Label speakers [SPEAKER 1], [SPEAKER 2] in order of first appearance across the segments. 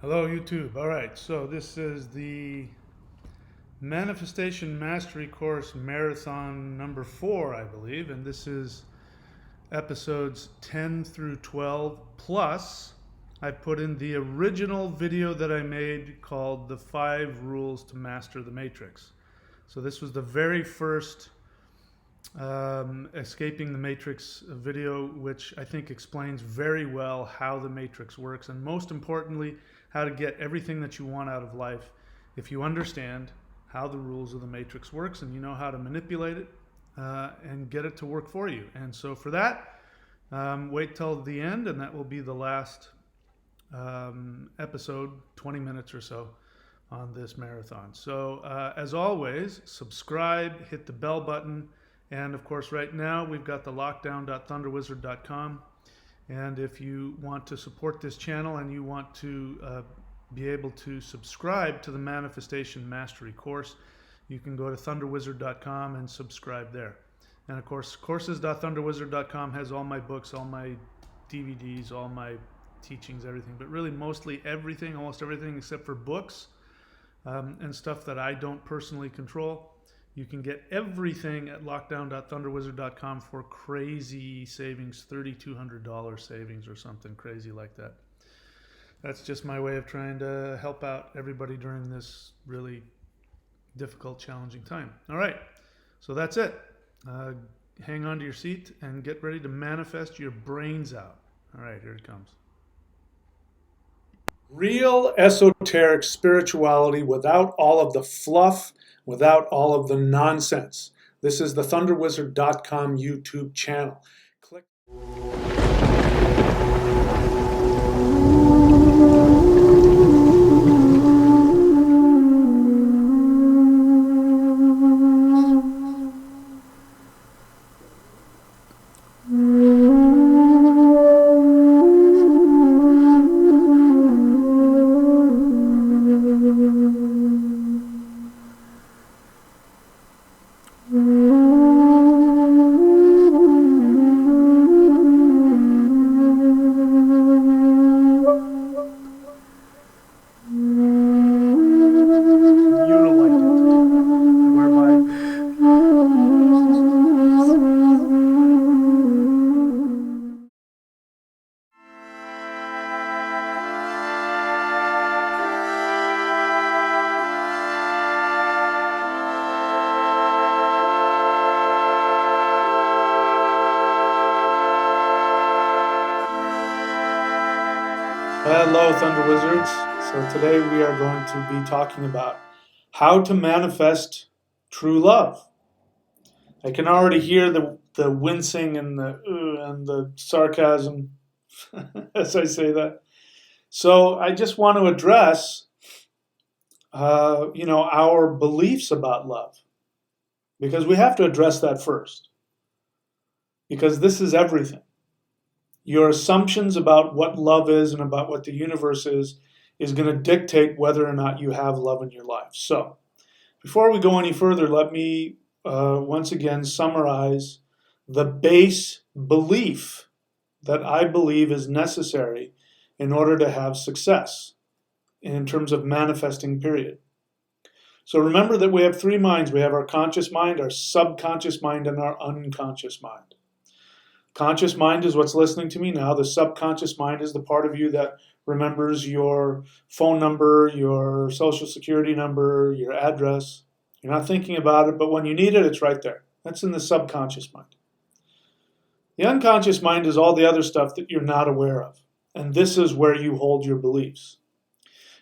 [SPEAKER 1] Hello, YouTube. All right, so this is the Manifestation Mastery Course Marathon number 4, I believe, and this is episodes 10 through 12. Plus, I put in the original video that I made called The 5 Rules to Master the Matrix. So, this was the very first Escaping the Matrix video, which I think explains very well how the Matrix works, and most importantly, how to get everything that you want out of life if you understand how the rules of the Matrix works and you know how to manipulate it and get it to work for you. And so for that, wait till the end, and that will be the last episode, 20 minutes or so on this marathon. So as always, subscribe, hit the bell button, and of course right now we've got the lockdown.thunderwizard.com. And if you want to support this channel and you want to be able to subscribe to the Manifestation Mastery course, you can go to thunderwizard.com and subscribe there. And of course, courses.thunderwizard.com has all my books, all my DVDs, all my teachings, everything, but really mostly everything, almost everything except for books and stuff that I don't personally control. You can get everything at lockdown.thunderwizard.com for crazy savings, $3,200 savings or something crazy like that. That's just my way of trying to help out everybody during this really difficult, challenging time. All right, so that's it. Hang on to your seat and get ready to manifest your brains out. All right, here it comes. Real esoteric spirituality without all of the fluff, without all of the nonsense. This is the thunderwizard.com YouTube channel. Click. Hello, Thunder Wizards. So today we are going to be talking about how to manifest true love. I can already hear the wincing and the sarcasm as I say that. So I just want to address, our beliefs about love, because we have to address that first, because this is everything. Your assumptions about what love is and about what the universe is going to dictate whether or not you have love in your life. So, before we go any further, let me once again summarize the base belief that I believe is necessary in order to have success in terms of manifesting, period. So remember that we have three minds. We have our conscious mind, our subconscious mind, and our unconscious mind. Conscious mind is what's listening to me now. The subconscious mind is the part of you that remembers your phone number, your social security number, your address. You're not thinking about it, but when you need it, it's right there. That's in the subconscious mind. The unconscious mind is all the other stuff that you're not aware of. And this is where you hold your beliefs.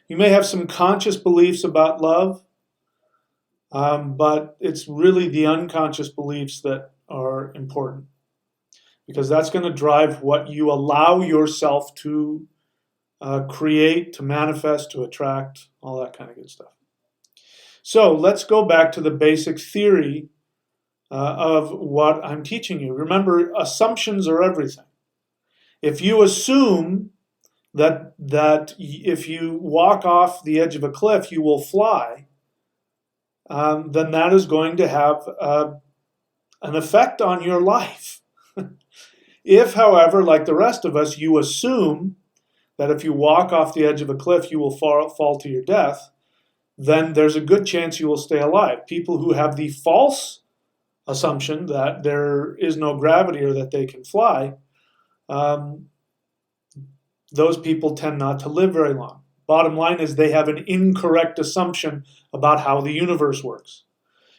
[SPEAKER 1] You may have some conscious beliefs about love, but it's really the unconscious beliefs that are important, because that's going to drive what you allow yourself to create, to manifest, to attract, all that kind of good stuff. So let's go back to the basic theory of what I'm teaching you. Remember, assumptions are everything. If you assume that if you walk off the edge of a cliff, you will fly, then that is going to have an effect on your life. If, however, like the rest of us, you assume that if you walk off the edge of a cliff, you will fall to your death, then there's a good chance you will stay alive. People who have the false assumption that there is no gravity or that they can fly, um, those people tend not to live very long. Bottom line is they have an incorrect assumption about how the universe works.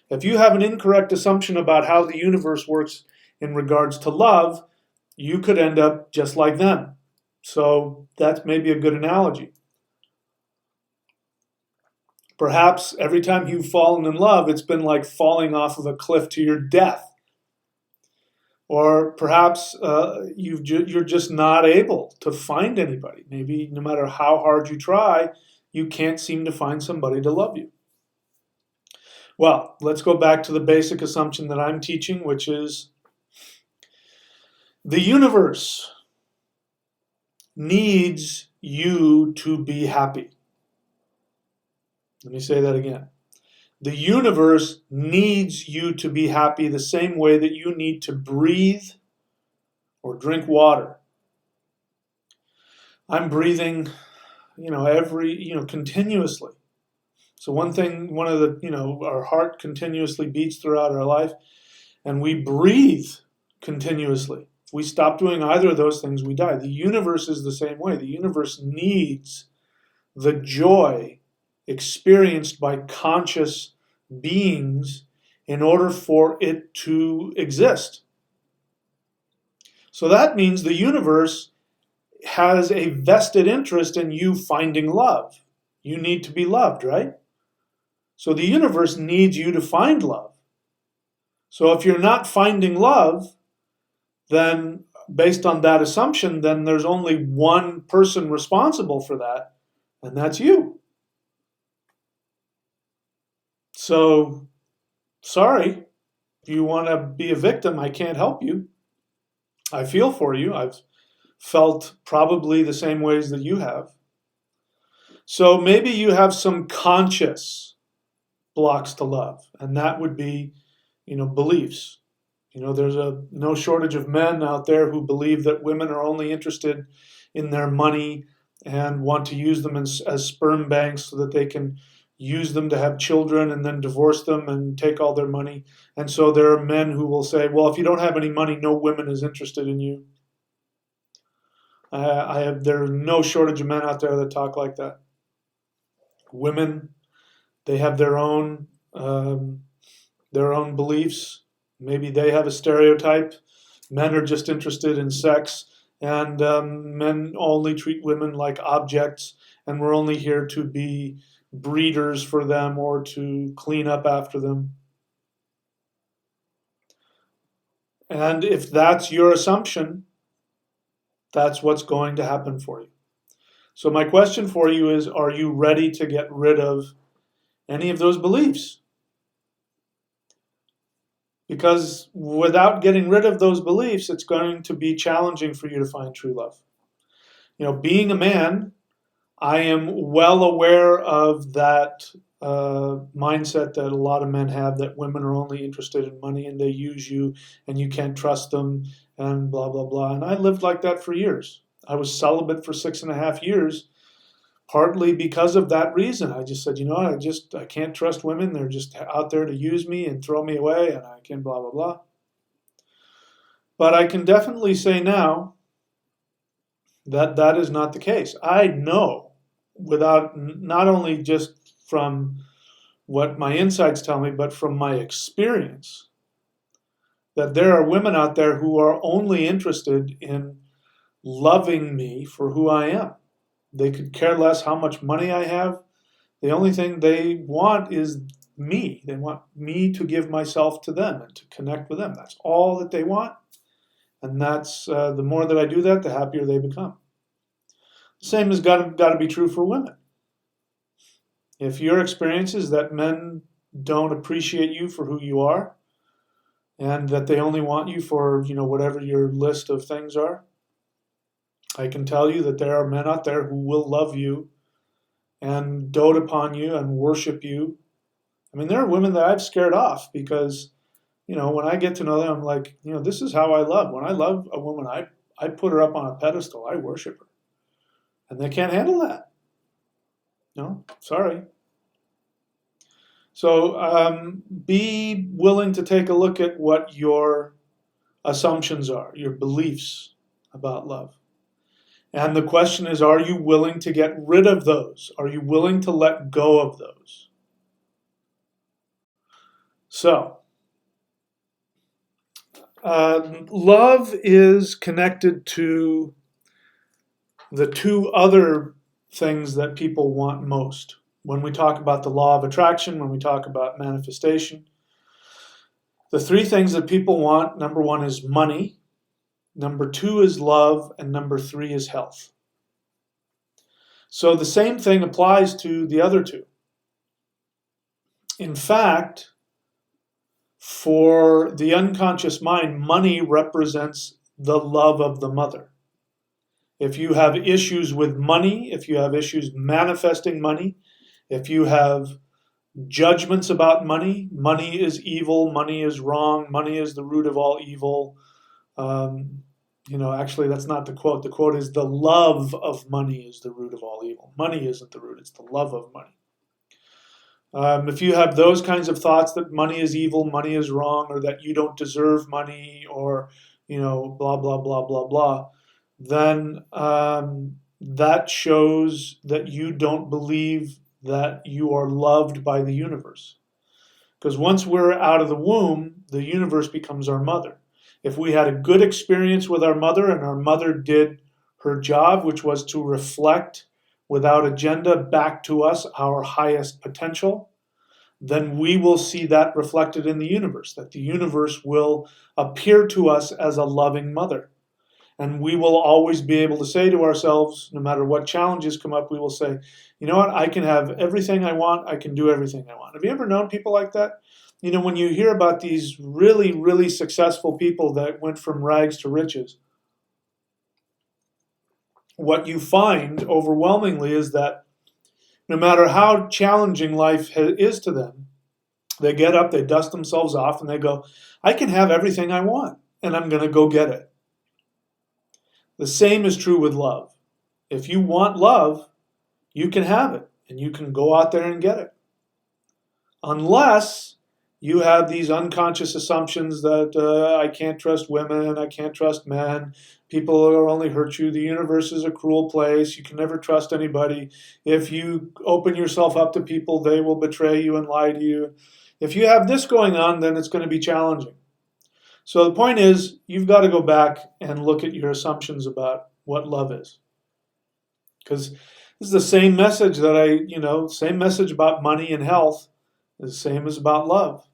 [SPEAKER 1] If you have an incorrect assumption about how the universe works in regards to love, you could end up just like them. So that's maybe a good analogy. Perhaps every time you've fallen in love, it's been like falling off of a cliff to your death. Or perhaps you're just not able to find anybody. Maybe no matter how hard you try, you can't seem to find somebody to love you. Well, let's go back to the basic assumption that I'm teaching, which is the universe needs you to be happy. Let me say that again. The universe needs you to be happy the same way that you need to breathe or drink water. I'm breathing, continuously. So one of the, our heart continuously beats throughout our life, and we breathe continuously. If we stop doing either of those things, we die. The universe is the same way. The universe needs the joy experienced by conscious beings in order for it to exist. So that means the universe has a vested interest in you finding love. You need to be loved, right? So the universe needs you to find love. So if you're not finding love, then based on that assumption, then there's only one person responsible for that, and that's you. So, sorry, if you want to be a victim, I can't help you. I feel for you. I've felt probably the same ways that you have. So maybe you have some conscious blocks to love, and that would be, beliefs. There's no shortage of men out there who believe that women are only interested in their money and want to use them as sperm banks so that they can use them to have children and then divorce them and take all their money. And so there are men who will say, well, if you don't have any money, no woman is interested in you. There are no shortage of men out there that talk like that. Women, they have their own beliefs. Maybe they have a stereotype. Men are just interested in sex, and men only treat women like objects, and we're only here to be breeders for them or to clean up after them. And if that's your assumption, that's what's going to happen for you. So my question for you is, are you ready to get rid of any of those beliefs? Because without getting rid of those beliefs, it's going to be challenging for you to find true love. Being a man, I am well aware of that mindset that a lot of men have, that women are only interested in money and they use you and you can't trust them and blah, blah, blah. And I lived like that for years. I was celibate for 6.5 years, partly because of that reason. I just said, I can't trust women. They're just out there to use me and throw me away, and I can blah, blah, blah. But I can definitely say now that that is not the case. I know, without not only just from what my insights tell me, but from my experience, that there are women out there who are only interested in loving me for who I am. They could care less how much money I have. The only thing they want is me. They want me to give myself to them and to connect with them. That's all that they want. And that's the more that I do that, the happier they become. The same has got to be true for women. If your experience is that men don't appreciate you for who you are, and that they only want you for, whatever your list of things are, I can tell you that there are men out there who will love you and dote upon you and worship you. I mean, there are women that I've scared off because, when I get to know them, I'm like, this is how I love. When I love a woman, I put her up on a pedestal. I worship her. And they can't handle that. No, sorry. So be willing to take a look at what your assumptions are, your beliefs about love. And the question is, are you willing to get rid of those? Are you willing to let go of those? So, love is connected to the two other things that people want most. When we talk about the law of attraction, when we talk about manifestation, the three things that people want, number one is money, number two is love, and number three is health. So the same thing applies to the other two. In fact, for the unconscious mind, money represents the love of the mother. If you have issues with money, if you have issues manifesting money, if you have judgments about money, money is evil, money is wrong, money is the root of all evil. Actually, that's not the quote. The quote is, the love of money is the root of all evil. Money isn't the root, it's the love of money. If you have those kinds of thoughts that money is evil, money is wrong, or that you don't deserve money, or, blah, blah, blah, blah, blah, then that shows that you don't believe that you are loved by the universe. Because once we're out of the womb, the universe becomes our mother. If we had a good experience with our mother and our mother did her job, which was to reflect without agenda back to us our highest potential, then we will see that reflected in the universe, that the universe will appear to us as a loving mother. And we will always be able to say to ourselves, no matter what challenges come up, we will say, you know what, I can have everything I want, I can do everything I want. Have you ever known people like that? When you hear about these really, really successful people that went from rags to riches, what you find overwhelmingly is that no matter how challenging life is to them, they get up, they dust themselves off, and they go, I can have everything I want, and I'm going to go get it. The same is true with love. If you want love, you can have it, and you can go out there and get it. Unless you have these unconscious assumptions that I can't trust women, I can't trust men, people will only hurt you, the universe is a cruel place, you can never trust anybody. If you open yourself up to people, they will betray you and lie to you. If you have this going on, then it's going to be challenging. So the point is, you've got to go back and look at your assumptions about what love is. Because this is the same message that same message about money and health, is the same as about love.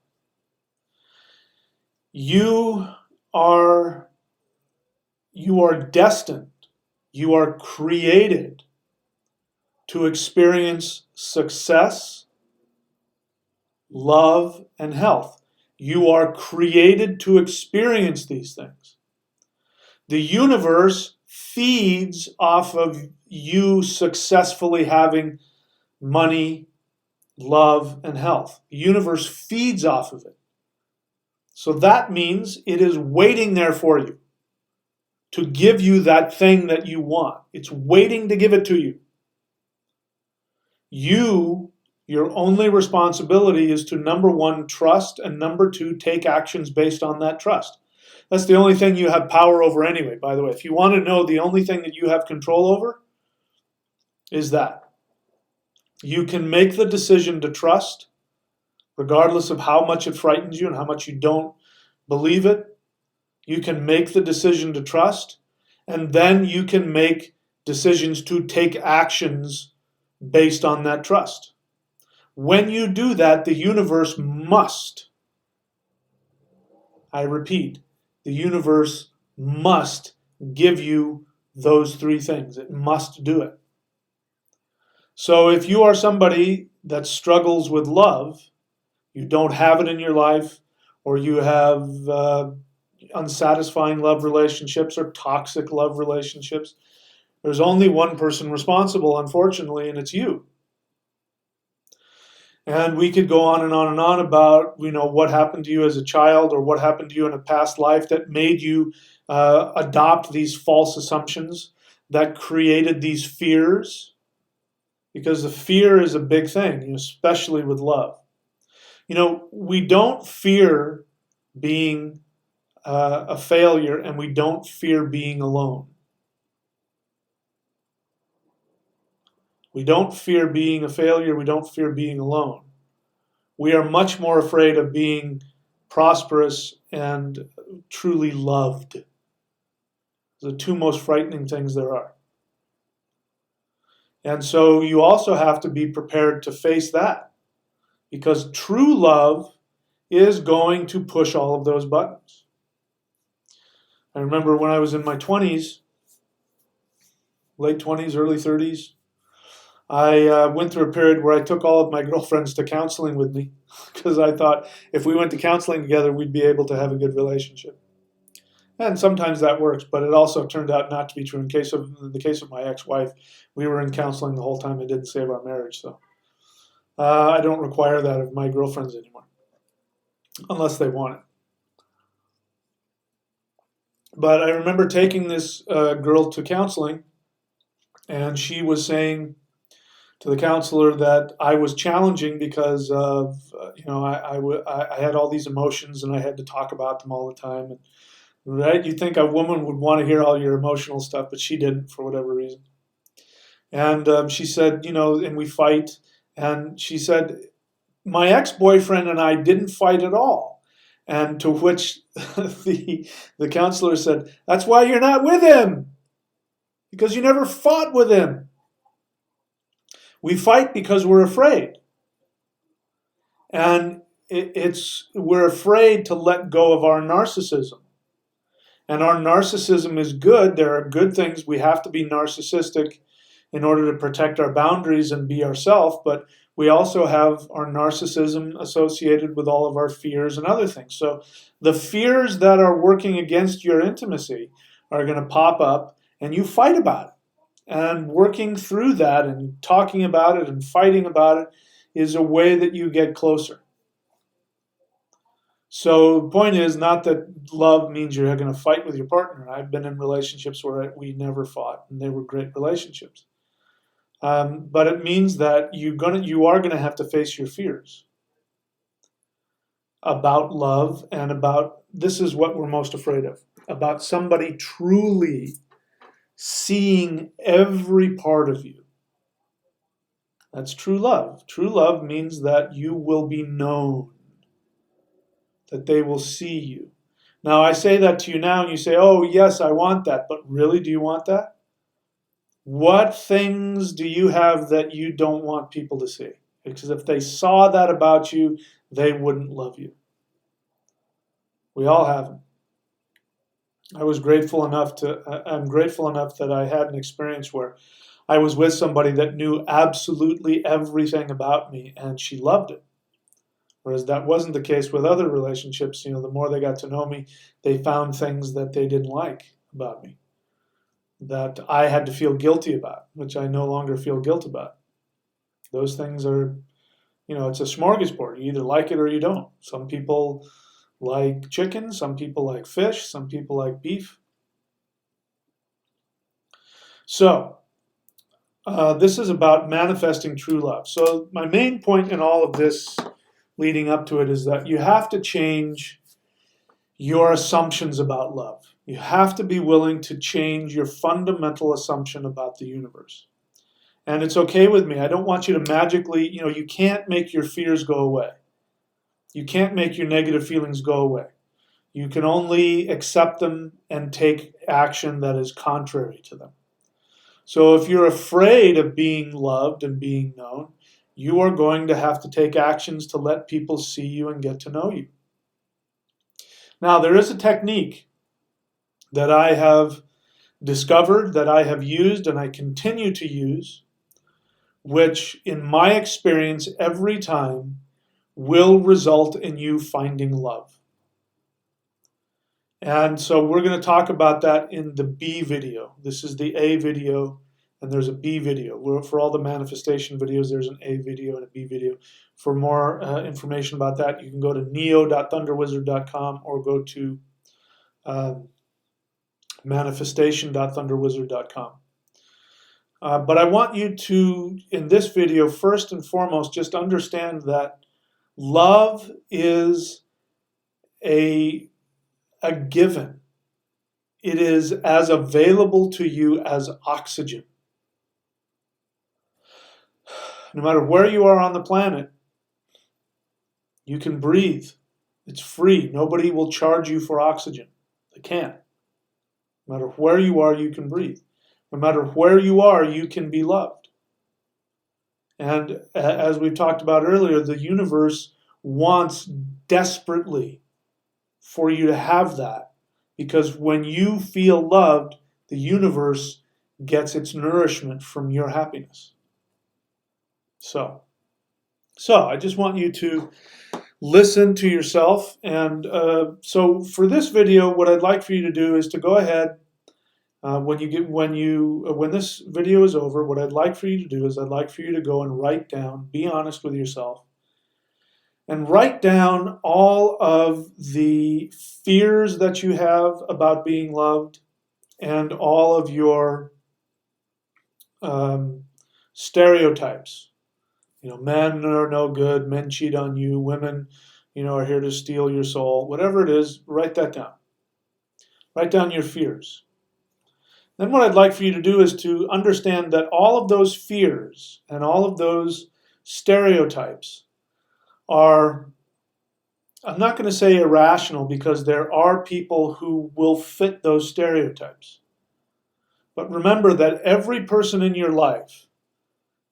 [SPEAKER 1] You are destined, you are created to experience success, love, and health. You are created to experience these things. The universe feeds off of you successfully having money, love, and health. The universe feeds off of it. So that means it is waiting there for you to give you that thing that you want. It's waiting to give it to you. Your only responsibility is to, number one, trust, and number two, take actions based on that trust. That's the only thing you have power over anyway, by the way. If you want to know the only thing that you have control over, is that. You can make the decision to trust, regardless of how much it frightens you and how much you don't believe it. You can make the decision to trust, and then you can make decisions to take actions based on that trust. When you do that, the universe must, I repeat, the universe must give you those three things. It must do it. So if you are somebody that struggles with love, you don't have it in your life, or you have unsatisfying love relationships or toxic love relationships, there's only one person responsible, unfortunately, and it's you. And we could go on and on and on about, what happened to you as a child or what happened to you in a past life that made you adopt these false assumptions that created these fears? Because the fear is a big thing, especially with love. We don't fear being a failure, and we don't fear being alone. We don't fear being a failure. We don't fear being alone. We are much more afraid of being prosperous and truly loved. The two most frightening things there are. And so you also have to be prepared to face that, because true love is going to push all of those buttons. I remember when I was in my 20s, late 20s, early 30s, I went through a period where I took all of my girlfriends to counseling with me because I thought if we went to counseling together, we'd be able to have a good relationship. And sometimes that works, but it also turned out not to be true. In the case of my ex-wife, we were in counseling the whole time. It didn't save our marriage, so I don't require that of my girlfriends anymore, unless they want it. But I remember taking this girl to counseling, and she was saying to the counselor that I was challenging because of, I had all these emotions and I had to talk about them all the time. And, right? You'd think a woman would want to hear all your emotional stuff, but she didn't for whatever reason. And she said, and we fight. And she said, my ex-boyfriend and I didn't fight at all. And to which the counselor said, that's why you're not with him, because you never fought with him. We fight because we're afraid. And we're afraid to let go of our narcissism. And our narcissism is good. There are good things. We have to be narcissistic in order to protect our boundaries and be ourselves, but we also have our narcissism associated with all of our fears and other things. So the fears that are working against your intimacy are going to pop up, and you fight about it. And working through that and talking about it and fighting about it is a way that you get closer. So the point is not that love means you're going to fight with your partner. I've been in relationships where we never fought, and they were great relationships. But it means that you are going to have to face your fears about love and about, this is what we're most afraid of, about somebody truly seeing every part of you. That's true love. True love means that you will be known, that they will see you. Now, I say that to you now, and you say, oh, yes, I want that. But really, do you want that? What things do you have that you don't want people to see? Because if they saw that about you, they wouldn't love you. We all have them. I'm grateful enough that I had an experience where I was with somebody that knew absolutely everything about me, and she loved it. Whereas that wasn't the case with other relationships. The more they got to know me, they found things that they didn't like about me, that I had to feel guilty about, which I no longer feel guilt about. Those things are, it's a smorgasbord. You either like it or you don't. Some people like chicken, some people like fish, some people like beef. So, this is about manifesting true love. So my main point in all of this leading up to it is that you have to change your assumptions about love. You have to be willing to change your fundamental assumption about the universe. And it's okay with me. I don't want you to magically, you can't make your fears go away. You can't make your negative feelings go away. You can only accept them and take action that is contrary to them. So if you're afraid of being loved and being known, you are going to have to take actions to let people see you and get to know you. Now, there is a technique that I have discovered, that I have used, and I continue to use, which in my experience every time will result in you finding love. And so we're going to talk about that in the B video. This is the A video, and there's a B video. For all the manifestation videos, there's an A video and a B video. For more information about that, you can go to neo.thunderwizard.com or go to manifestation.thunderwizard.com. But I want you to, in this video, first and foremost, just understand that love is a given. It is as available to you as oxygen. No matter where you are on the planet, you can breathe. It's free. Nobody will charge you for oxygen. They can't. No matter where you are, you can breathe. No matter where you are, you can be loved. And as we've talked about earlier, the universe wants desperately for you to have that, because when you feel loved, the universe gets its nourishment from your happiness. So I just want you to listen to yourself. And so for this video, what I'd like for you to do is to go ahead, when this video is over, what I'd like for you to do is I'd like for you to go and write down, be honest with yourself, and write down all of the fears that you have about being loved and all of your stereotypes. Men are no good, men cheat on you, women, are here to steal your soul. Whatever it is, write that down. Write down your fears. Then what I'd like for you to do is to understand that all of those fears and all of those stereotypes are, I'm not going to say irrational, because there are people who will fit those stereotypes. But remember that every person in your life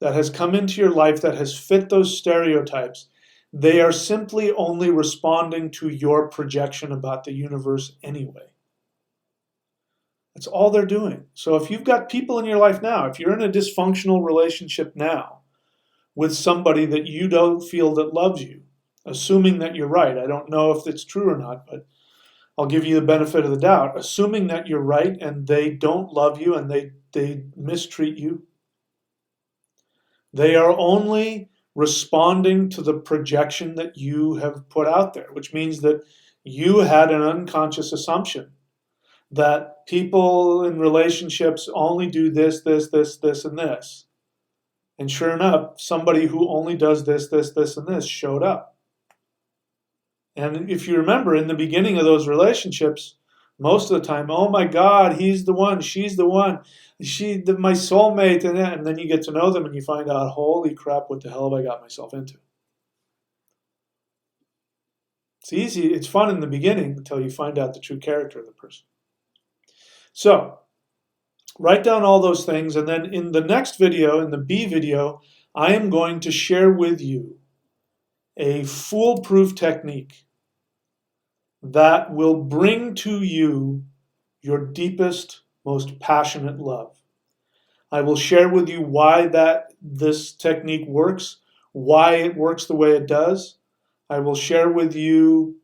[SPEAKER 1] that has come into your life that has fit those stereotypes, they are simply only responding to your projection about the universe anyway. That's all they're doing. So if you've got people in your life now, if you're in a dysfunctional relationship now with somebody that you don't feel that loves you, assuming that you're right, I don't know if it's true or not, but I'll give you the benefit of the doubt, assuming that you're right and they don't love you and they mistreat you, they are only responding to the projection that you have put out there, which means that you had an unconscious assumption that people in relationships only do this, this, this, this, and this. And sure enough, somebody who only does this, this, this, and this showed up. And if you remember, in the beginning of those relationships, most of the time, oh my God, he's the one, she's the one, my soulmate, and then you get to know them and you find out, holy crap, what the hell have I got myself into? It's easy, it's fun in the beginning until you find out the true character of the person. So, write down all those things, and then in the next video, in the B video, I am going to share with you a foolproof technique that will bring to you your deepest, most passionate love. I will share with you why this technique works, why it works the way it does. I will share with you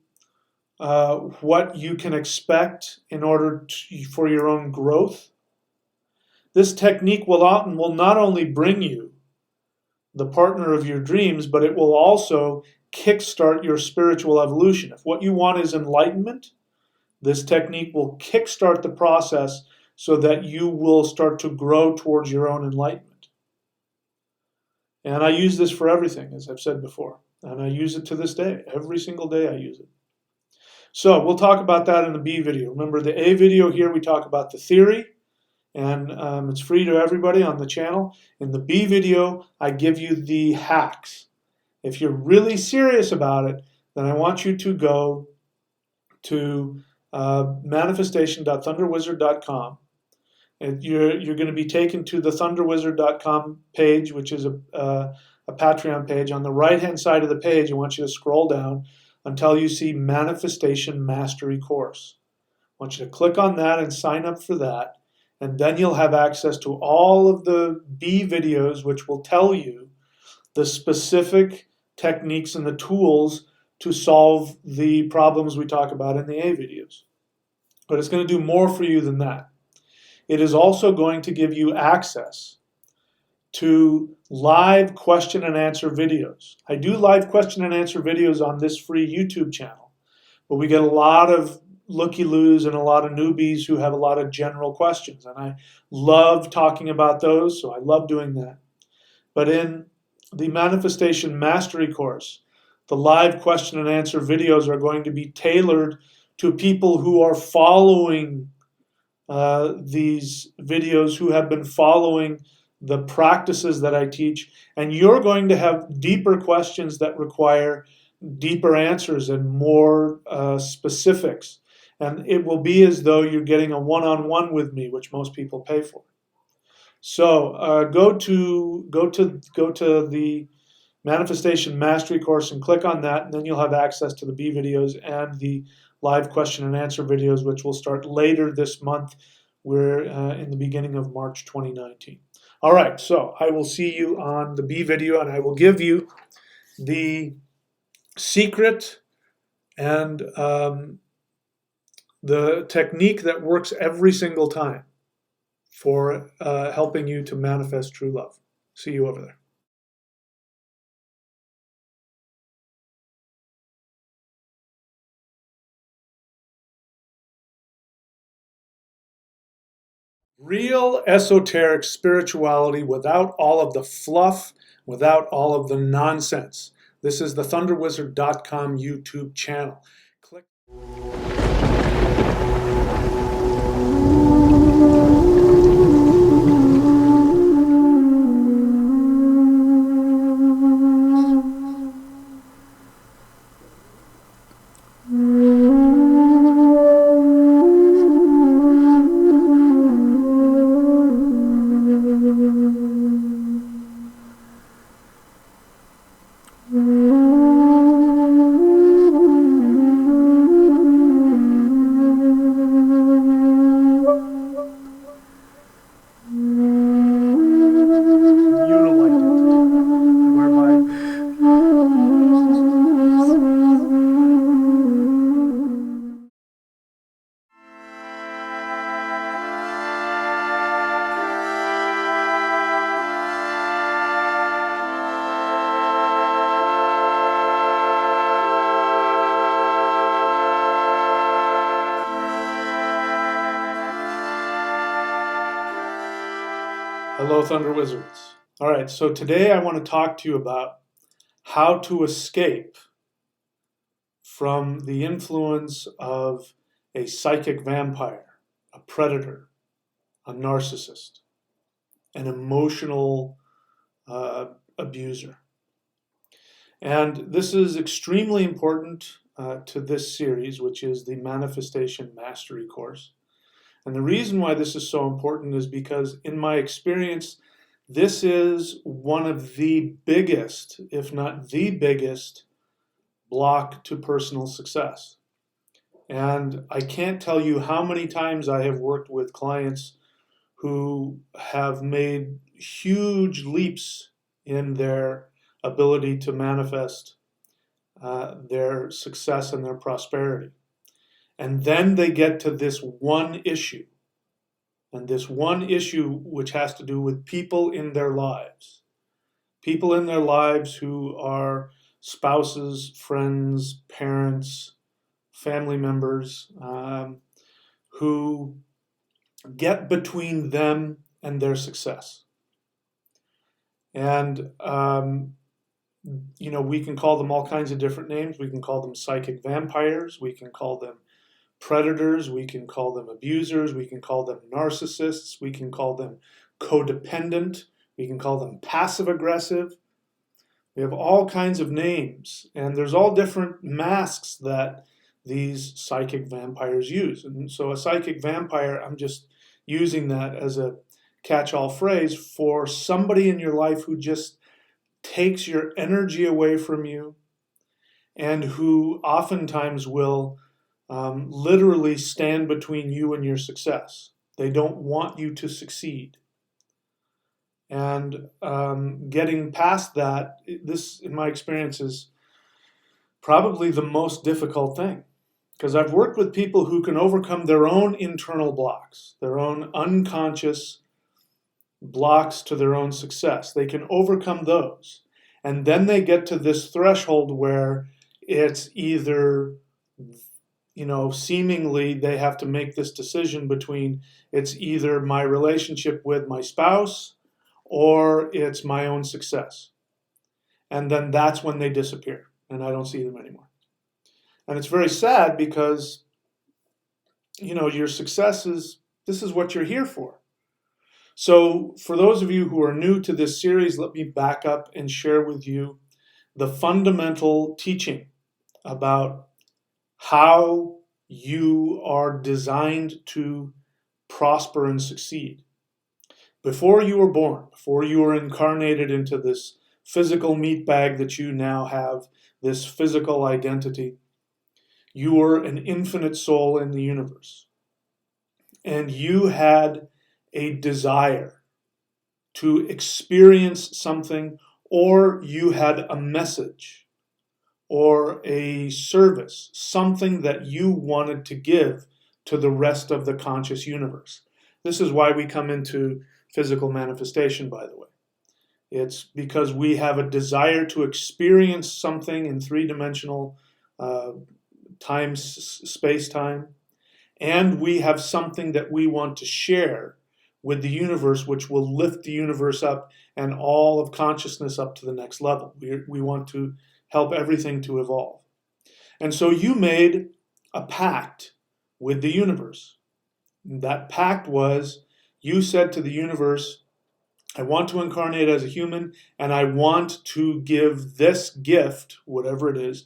[SPEAKER 1] what you can expect in order for your own growth. This technique will not only bring you the partner of your dreams, but it will also kickstart your spiritual evolution. If what you want is enlightenment, this technique will kickstart the process so that you will start to grow towards your own enlightenment. And I use this for everything, as I've said before. And I use it to this day. Every single day I use it. So we'll talk about that in the B video. Remember, the A video here, we talk about the theory, and it's free to everybody on the channel. In the B video, I give you the hacks. If you're really serious about it, then I want you to go to manifestation.thunderwizard.com. And you're going to be taken to the thunderwizard.com page, which is a Patreon page. On the right-hand side of the page, I want you to scroll down until you see Manifestation Mastery Course. I want you to click on that and sign up for that. And then you'll have access to all of the B videos, which will tell you the specific techniques and the tools to solve the problems we talk about in the A videos. But it's going to do more for you than that. It is also going to give you access to live question and answer videos. I do live question and answer videos on this free YouTube channel, but we get a lot of looky-loos and a lot of newbies who have a lot of general questions. And I love talking about those, so I love doing that. But in the Manifestation Mastery course, the live question and answer videos are going to be tailored to people who are following these videos, who have been following the practices that I teach. And you're going to have deeper questions that require deeper answers and more specifics. And it will be as though you're getting a one-on-one with me, which most people pay for. So go to the Manifestation Mastery course and click on that, and then you'll have access to the B videos and the live question and answer videos, which will start later this month. We're in the beginning of March 2019. All right, so I will see you on the B video, and I will give you the secret and the technique that works every single time for helping you to manifest true love. See you over there. Real esoteric spirituality without all of the fluff, without all of the nonsense. This is the thunderwizard.com YouTube channel. Click. Hello, Thunder Wizards. All right, so today I want to talk to you about how to escape from the influence of a psychic vampire, a predator, a narcissist, an emotional abuser. And this is extremely important to this series, which is the Manifestation Mastery course. And the reason why this is so important is because, in my experience, this is one of the biggest, if not the biggest, block to personal success. And I can't tell you how many times I have worked with clients who have made huge leaps in their ability to manifest their success and their prosperity. And then they get to this one issue. And this one issue, which has to do with people in their lives. People in their lives who are spouses, friends, parents, family members, who get between them and their success. And, we can call them all kinds of different names. We can call them psychic vampires. We can call them predators. We can call them abusers. We can call them narcissists. We can call them codependent. We can call them passive aggressive. We have all kinds of names, and there's all different masks that these psychic vampires use. And so a psychic vampire, I'm just using that as a catch-all phrase for somebody in your life who just takes your energy away from you and who oftentimes will literally stand between you and your success. They don't want you to succeed. And getting past that, this, in my experience, is probably the most difficult thing. Because I've worked with people who can overcome their own internal blocks, their own unconscious blocks to their own success. They can overcome those. And then they get to this threshold where it's either seemingly they have to make this decision between it's either my relationship with my spouse or it's my own success. And then that's when they disappear and I don't see them anymore. And it's very sad because, your success this is what you're here for. So for those of you who are new to this series, let me back up and share with you the fundamental teaching about how you are designed to prosper and succeed. Before you were born, before you were incarnated into this physical meat bag that you now have, this physical identity, you were an infinite soul in the universe. And you had a desire to experience something, or you had a message or a service, something that you wanted to give to the rest of the conscious universe. This is why we come into physical manifestation, by the way. It's because we have a desire to experience something in three-dimensional time, space-time, and we have something that we want to share with the universe, which will lift the universe up and all of consciousness up to the next level. We want to help everything to evolve. And so you made a pact with the universe. That pact was, you said to the universe, I want to incarnate as a human, and I want to give this gift, whatever it is,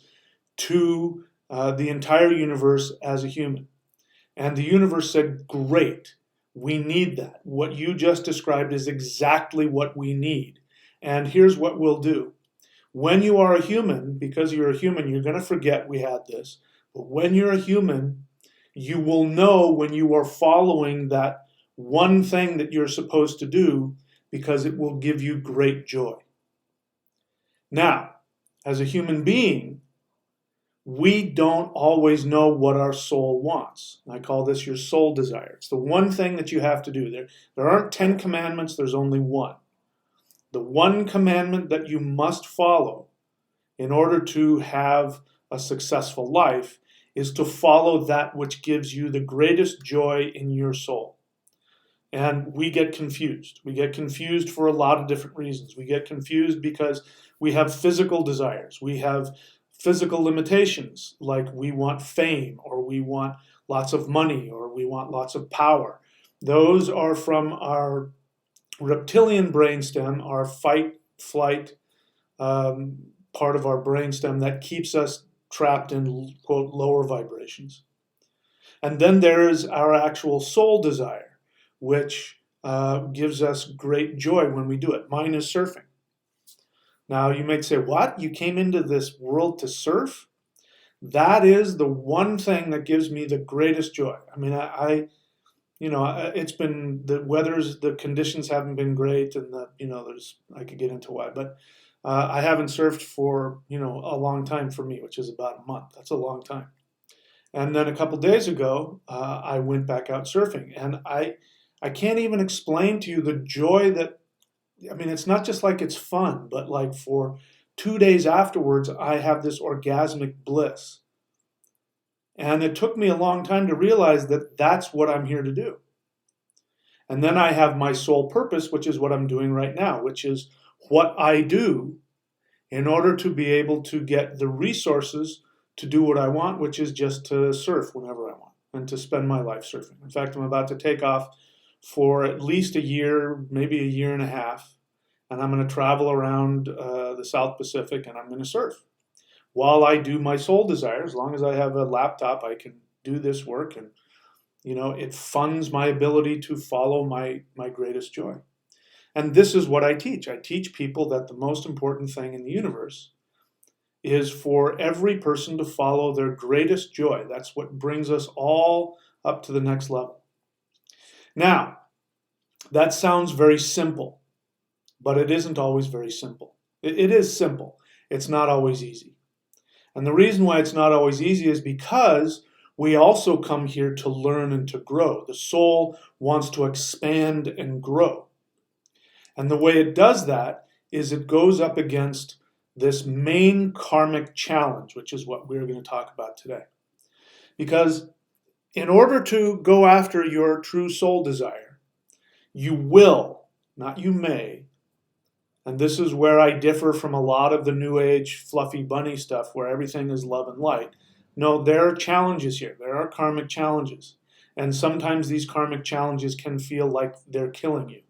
[SPEAKER 1] to the entire universe as a human. And the universe said, great, we need that. What you just described is exactly what we need. And here's what we'll do. When you are a human, because you're a human, you're going to forget we had this. But when you're a human, you will know when you are following that one thing that you're supposed to do, because it will give you great joy. Now, as a human being, we don't always know what our soul wants. I call this your soul desire. It's the one thing that you have to do. There aren't 10 commandments, there's only one. The one commandment that you must follow in order to have a successful life is to follow that which gives you the greatest joy in your soul. And we get confused. We get confused for a lot of different reasons. We get confused because we have physical desires. We have physical limitations, like we want fame, or we want lots of money, or we want lots of power. Those are from our reptilian brainstem, our fight, flight part of our brainstem that keeps us trapped in, quote, lower vibrations. And then there is our actual soul desire, which gives us great joy when we do it. Mine is surfing. Now, you might say, what? You came into this world to surf? That is the one thing that gives me the greatest joy. I mean, it's been, the conditions haven't been great, and I could get into why, but I haven't surfed for, a long time for me, which is about a month. That's a long time. And then a couple days ago, I went back out surfing, and I can't even explain to you the joy that, it's not just like it's fun, but like for 2 days afterwards, I have this orgasmic bliss. And it took me a long time to realize that that's what I'm here to do. And then I have my sole purpose, which is what I'm doing right now, which is what I do in order to be able to get the resources to do what I want, which is just to surf whenever I want and to spend my life surfing. In fact, I'm about to take off for at least a year, maybe a year and a half, and I'm going to travel around the South Pacific, and I'm going to surf while I do my soul desire. As long as I have a laptop, I can do this work, and it funds my ability to follow my greatest joy. And this is what I teach. I teach people that the most important thing in the universe is for every person to follow their greatest joy. That's what brings us all up to the next level. Now, that sounds very simple, but it isn't always very simple. It is simple. It's not always easy. And the reason why it's not always easy is because we also come here to learn and to grow. The soul wants to expand and grow. And the way it does that is it goes up against this main karmic challenge, which is what we're going to talk about today. Because in order to go after your true soul desire, you will, not you may, and this is where I differ from a lot of the New Age fluffy bunny stuff where everything is love and light. No, there are challenges here. There are karmic challenges. And sometimes these karmic challenges can feel like they're killing you.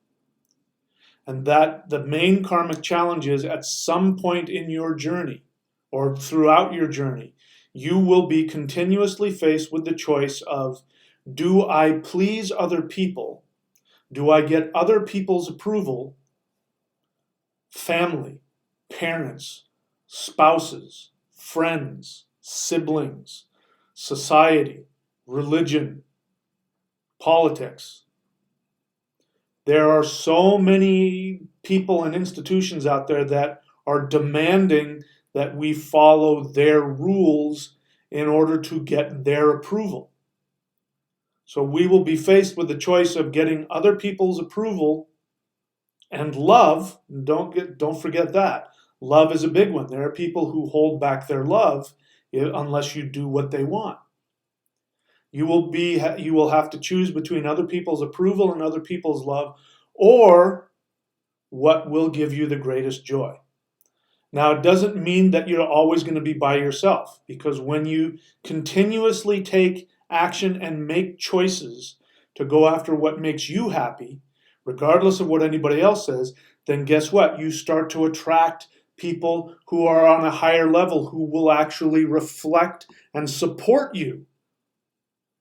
[SPEAKER 1] And that the main karmic challenge is at some point in your journey or throughout your journey, you will be continuously faced with the choice of, do I please other people? Do I get other people's approval? Family, parents, spouses, friends, siblings, society, religion, politics. There are so many people and institutions out there that are demanding that we follow their rules in order to get their approval. So we will be faced with the choice of getting other people's approval and love. Don't forget that. Love is a big one. There are people who hold back their love unless you do what they want. You will have to choose between other people's approval and other people's love, or what will give you the greatest joy. Now, it doesn't mean that you're always going to be by yourself, because when you continuously take action and make choices to go after what makes you happy, regardless of what anybody else says, then guess what? You start to attract people who are on a higher level, who will actually reflect and support you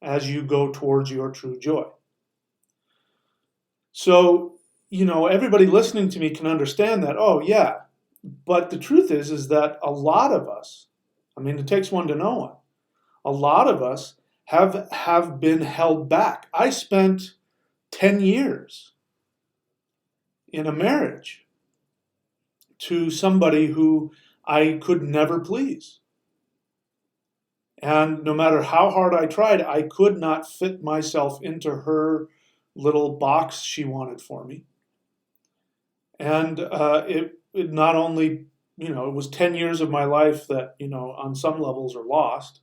[SPEAKER 1] as you go towards your true joy. So, everybody listening to me can understand that, oh yeah, but the truth is that a lot of us, it takes one to know one, a lot of us have been held back. I spent 10 years in a marriage to somebody who I could never please. And no matter how hard I tried, I could not fit myself into her little box she wanted for me. And it not only, it was 10 years of my life that, on some levels are lost.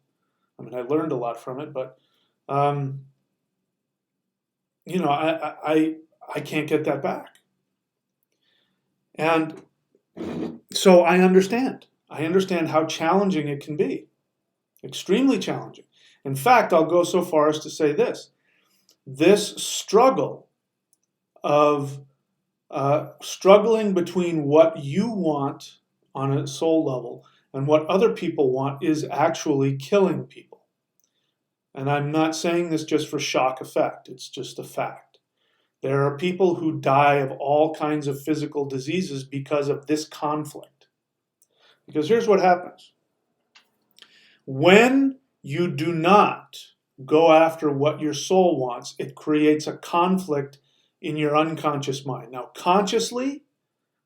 [SPEAKER 1] I learned a lot from it, but, I can't get that back. And so I understand how challenging it can be. Extremely challenging. In fact, I'll go so far as to say this struggle of struggling between what you want on a soul level and what other people want is actually killing people. And I'm not saying this just for shock effect, it's just a fact. There are people who die of all kinds of physical diseases because of this conflict. Because here's what happens. When you do not go after what your soul wants, it creates a conflict in your unconscious mind. Now, consciously,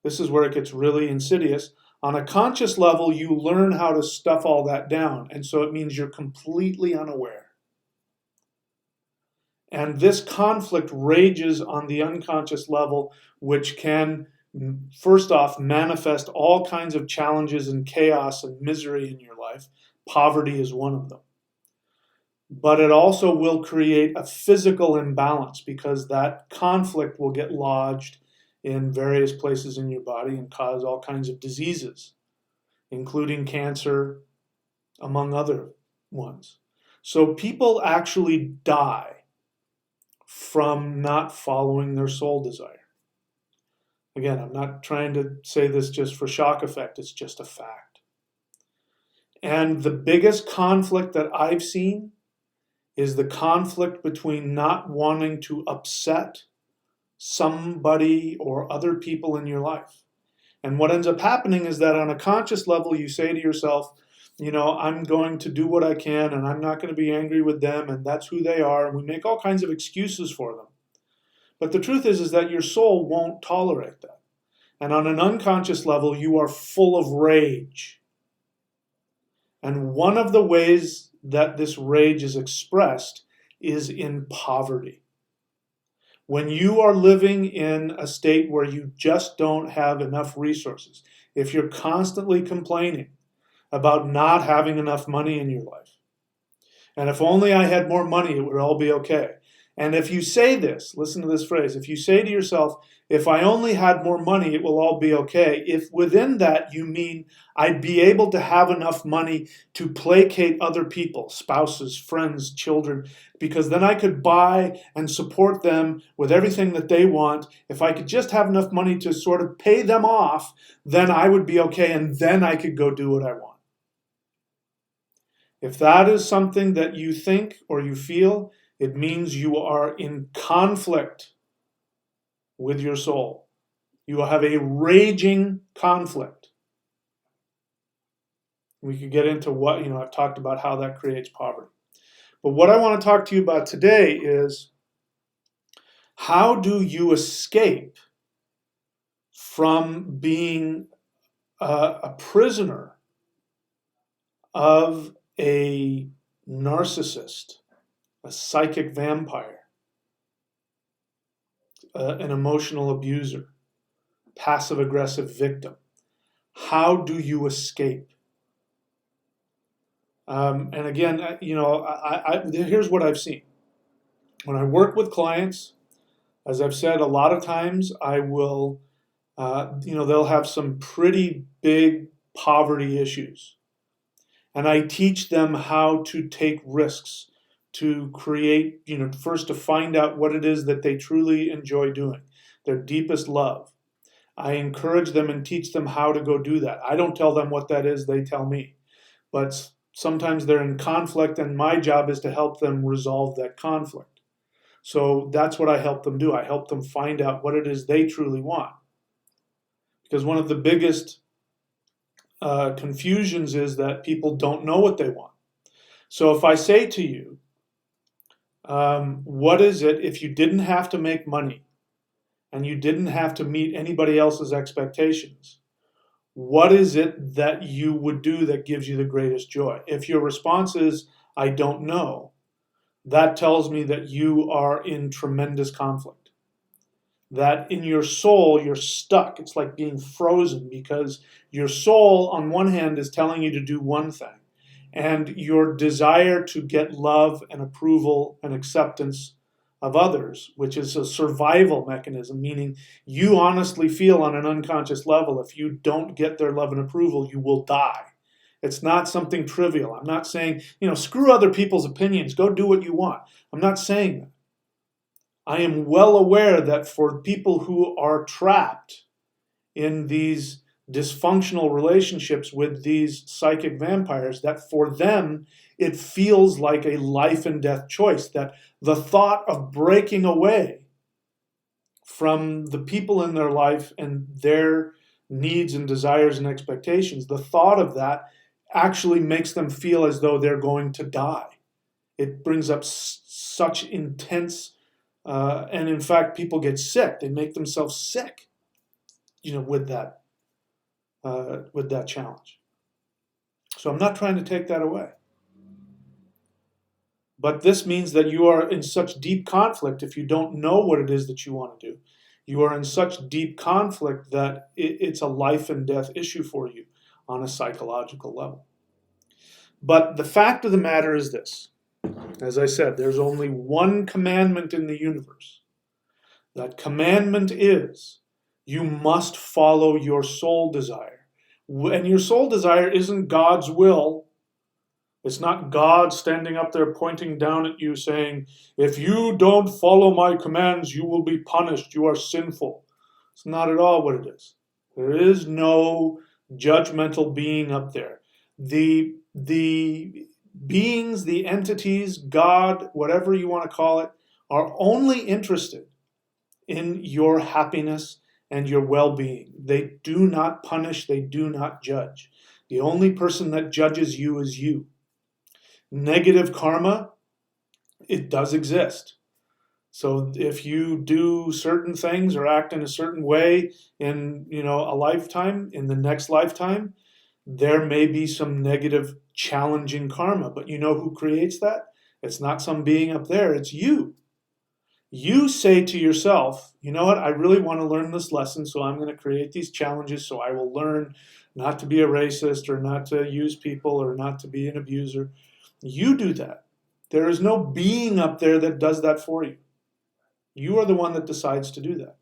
[SPEAKER 1] this is where it gets really insidious. On a conscious level, you learn how to stuff all that down, and so it means you're completely unaware. And this conflict rages on the unconscious level, which can, first off, manifest all kinds of challenges and chaos and misery in your life. Poverty is one of them. But it also will create a physical imbalance because that conflict will get lodged in various places in your body and cause all kinds of diseases, including cancer, among other ones. So people actually die from not following their soul desire. Again, I'm not trying to say this just for shock effect, it's just a fact. And the biggest conflict that I've seen is the conflict between not wanting to upset somebody or other people in your life. And what ends up happening is that on a conscious level, you say to yourself, I'm going to do what I can and I'm not going to be angry with them and that's who they are. And we make all kinds of excuses for them. But the truth is that your soul won't tolerate that. And on an unconscious level, you are full of rage. And one of the ways that this rage is expressed is in poverty. When you are living in a state where you just don't have enough resources, if you're constantly complaining about not having enough money in your life, And if only I had more money, it would all be okay. And if you say this, listen to this phrase, if you say to yourself, if I only had more money, it will all be okay. If within that you mean I'd be able to have enough money to placate other people, spouses, friends, children, because then I could buy and support them with everything that they want. If I could just have enough money to sort of pay them off, then I would be okay, and then I could go do what I want. If that is something that you think or you feel, it means you are in conflict with your soul. You will have a raging conflict. We could get into what, I've talked about how that creates poverty. But what I want to talk to you about today is how do you escape from being a prisoner of a narcissist, a psychic vampire, an emotional abuser, passive-aggressive victim? How do you escape? And again, here's what I've seen. When I work with clients, as I've said, a lot of times I will, they'll have some pretty big poverty issues. And I teach them how to take risks, to create, first to find out what it is that they truly enjoy doing, their deepest love. I encourage them and teach them how to go do that. I don't tell them what that is, they tell me. But sometimes they're in conflict, and my job is to help them resolve that conflict. So that's what I help them do. I help them find out what it is they truly want. Because one of the biggest confusions is that people don't know what they want. So if I say to you, what is it if you didn't have to make money and you didn't have to meet anybody else's expectations? What is it that you would do that gives you the greatest joy? If your response is, I don't know, that tells me that you are in tremendous conflict. That in your soul, you're stuck. It's like being frozen, because your soul, on one hand, is telling you to do one thing, and your desire to get love and approval and acceptance of others, which is a survival mechanism, meaning you honestly feel on an unconscious level, if you don't get their love and approval, you will die. It's not something trivial. I'm not saying, screw other people's opinions, go do what you want. I'm not saying that. I am well aware that for people who are trapped in these dysfunctional relationships with these psychic vampires, that for them it feels like a life and death choice, that the thought of breaking away from the people in their life and their needs and desires and expectations, the thought of that actually makes them feel as though they're going to die. It brings up such intense and in fact, people get sick. They make themselves sick, with that challenge. So I'm not trying to take that away. But this means that you are in such deep conflict if you don't know what it is that you want to do. You are in such deep conflict that it's a life and death issue for you on a psychological level. But the fact of the matter is this. As I said, there's only one commandment in the universe. That commandment is, you must follow your soul desire. And your soul desire isn't God's will. It's not God standing up there pointing down at you saying, if you don't follow my commands, you will be punished. You are sinful. It's not at all what it is. There is no judgmental being up there. The beings, the entities, God, whatever you want to call it, are only interested in your happiness and your well-being. They do not punish, they do not judge. The only person that judges you is you. Negative karma, it does exist. So if you do certain things or act in a certain way in a lifetime, in the next lifetime, there may be some negative, challenging karma. But you know who creates that? It's not some being up there, it's you. You say to yourself, you know what, I really want to learn this lesson, so I'm going to create these challenges so I will learn not to be a racist or not to use people or not to be an abuser. You do that. There is no being up there that does that for you. You are the one that decides to do that.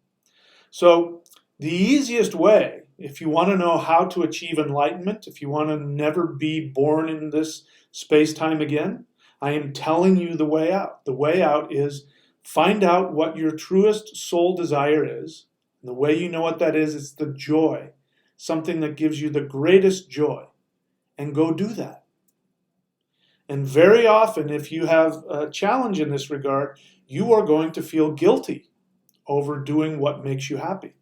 [SPEAKER 1] So the easiest way, if you want to know how to achieve enlightenment, if you want to never be born in this space-time again, I am telling you the way out. The way out is find out what your truest soul desire is. And the way you know what that is, it's the joy, something that gives you the greatest joy. And go do that. And very often, if you have a challenge in this regard, you are going to feel guilty over doing what makes you happy.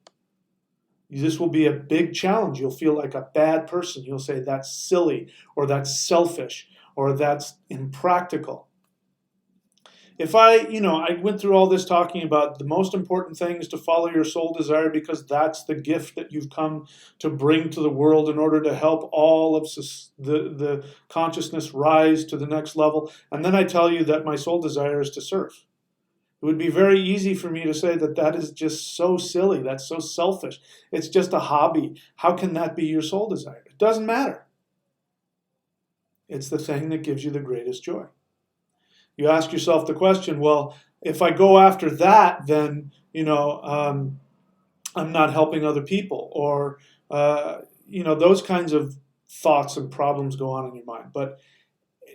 [SPEAKER 1] This will be a big challenge. You'll feel like a bad person. You'll say that's silly, or that's selfish, or that's impractical. If I went through all this talking about the most important thing is to follow your soul desire because that's the gift that you've come to bring to the world in order to help all of the consciousness rise to the next level. And then I tell you that my soul desire is to surf. It would be very easy for me to say that that is just so silly. That's so selfish. It's just a hobby. How can that be your soul desire? It doesn't matter. It's the thing that gives you the greatest joy. You ask yourself the question, well, if I go after that, then, I'm not helping other people, or, those kinds of thoughts and problems go on in your mind. But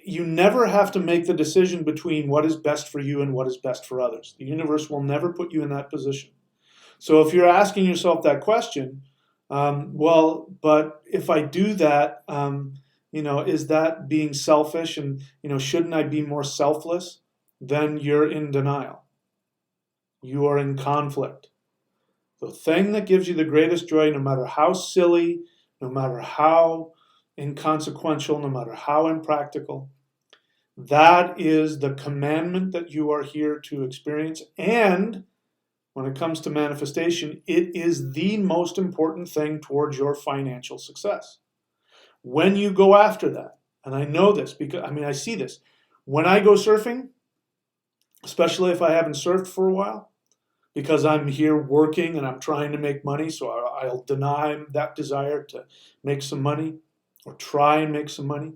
[SPEAKER 1] you never have to make the decision between what is best for you and what is best for others. The universe will never put you in that position. So if you're asking yourself that question, but if I do that, is that being selfish? And, shouldn't I be more selfless? Then you're in denial. You are in conflict. The thing that gives you the greatest joy, no matter how silly, no matter how inconsequential, no matter how impractical, that is the commandment that you are here to experience. And when it comes to manifestation, it is the most important thing towards your financial success. When you go after that, and I know this because, I see this. When I go surfing, especially if I haven't surfed for a while, because I'm here working and I'm trying to make money, so I'll deny that desire to make some money or try and make some money.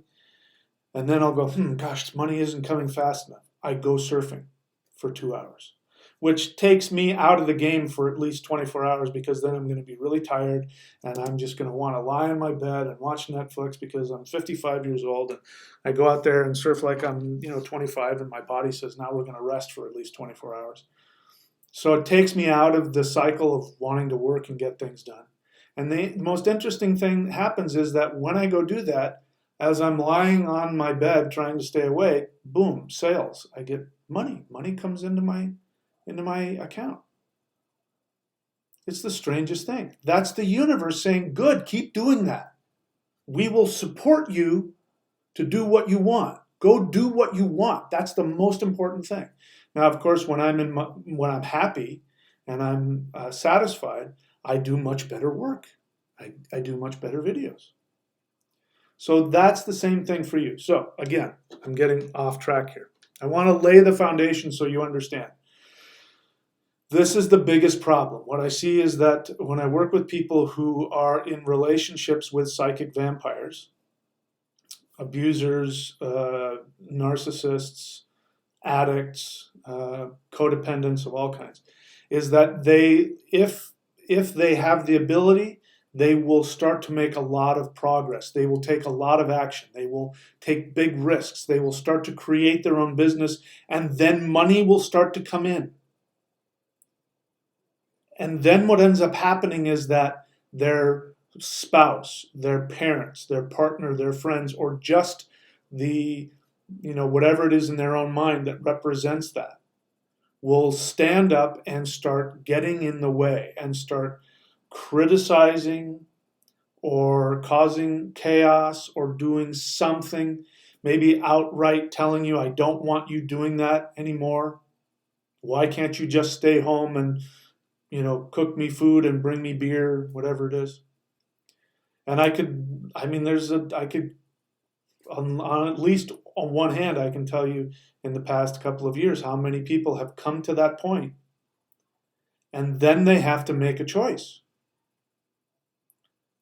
[SPEAKER 1] And then I'll go, gosh, money isn't coming fast enough. I go surfing for 2 hours, which takes me out of the game for at least 24 hours because then I'm going to be really tired and I'm just going to want to lie in my bed and watch Netflix because I'm 55 years old and I go out there and surf like I'm 25 and my body says now we're going to rest for at least 24 hours. So it takes me out of the cycle of wanting to work and get things done. And the most interesting thing happens is that when I go do that, as I'm lying on my bed trying to stay awake, boom, sales. I get money. Money comes into my account. It's the strangest thing. That's the universe saying, good, keep doing that. We will support you to do what you want. Go do what you want. That's the most important thing. Now, of course, when I'm happy and I'm satisfied, I do much better work. I do much better videos. So that's the same thing for you. So again, I'm getting off track here. I want to lay the foundation so you understand. This is the biggest problem. What I see is that when I work with people who are in relationships with psychic vampires, abusers, narcissists, addicts, codependents of all kinds, is that if they have the ability, they will start to make a lot of progress. They will take a lot of action. They will take big risks. They will start to create their own business, and then money will start to come in. And then what ends up happening is that their spouse, their parents, their partner, their friends, or just the, whatever it is in their own mind that represents that, will stand up and start getting in the way and start criticizing or causing chaos or doing something, maybe outright telling you, I don't want you doing that anymore. Why can't you just stay home and cook me food and bring me beer, whatever it is. And I could, on at least on one hand, I can tell you in the past couple of years how many people have come to that point. And then they have to make a choice.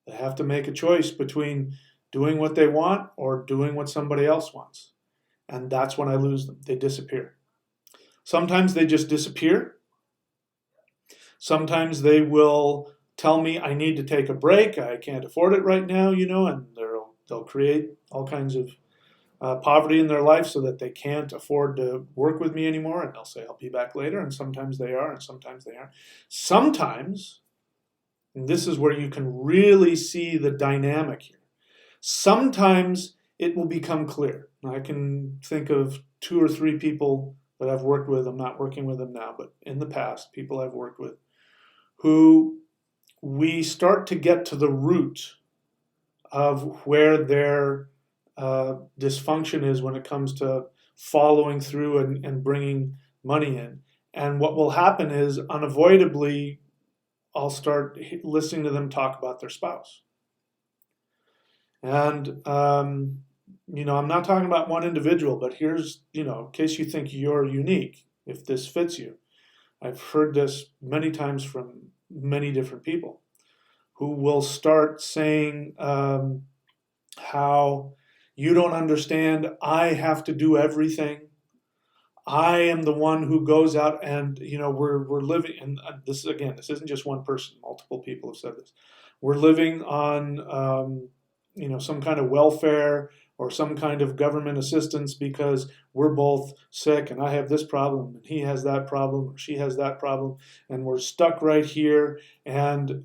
[SPEAKER 1] They have to make a choice between doing what they want or doing what somebody else wants. And that's when I lose them. They disappear. Sometimes they just disappear. Sometimes they will tell me I need to take a break. I can't afford it right now, and they'll create all kinds of poverty in their life so that they can't afford to work with me anymore. And they'll say, I'll be back later. And sometimes they are, and sometimes they aren't. Sometimes, and this is where you can really see the dynamic here, sometimes it will become clear. I can think of 2 or 3 people that I've worked with. I'm not working with them now, but in the past, people I've worked with who we start to get to the root of where their dysfunction is when it comes to following through and bringing money in. And what will happen is unavoidably, I'll start listening to them talk about their spouse. And, I'm not talking about one individual, but here's, in case you think you're unique, if this fits you. I've heard this many times from many different people who will start saying how you don't understand, I have to do everything. I am the one who goes out and, we're living, and this isn't just one person, multiple people have said this. We're living on, some kind of welfare or some kind of government assistance because we're both sick and I have this problem and he has that problem or she has that problem and we're stuck right here and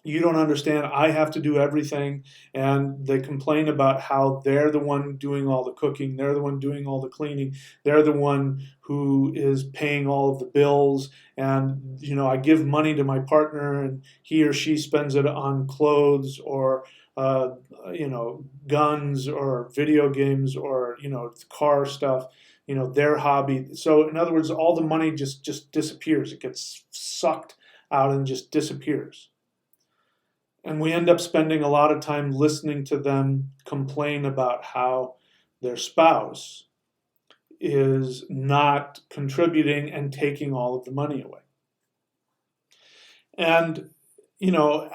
[SPEAKER 1] you don't understand, I have to do everything. And they complain about how they're the one doing all the cooking, they're the one doing all the cleaning, they're the one who is paying all of the bills. And, I give money to my partner and he or she spends it on clothes or, guns or video games or, car stuff, their hobby. So in other words, all the money just disappears. It gets sucked out and just disappears. And we end up spending a lot of time listening to them complain about how their spouse is not contributing and taking all of the money away. And,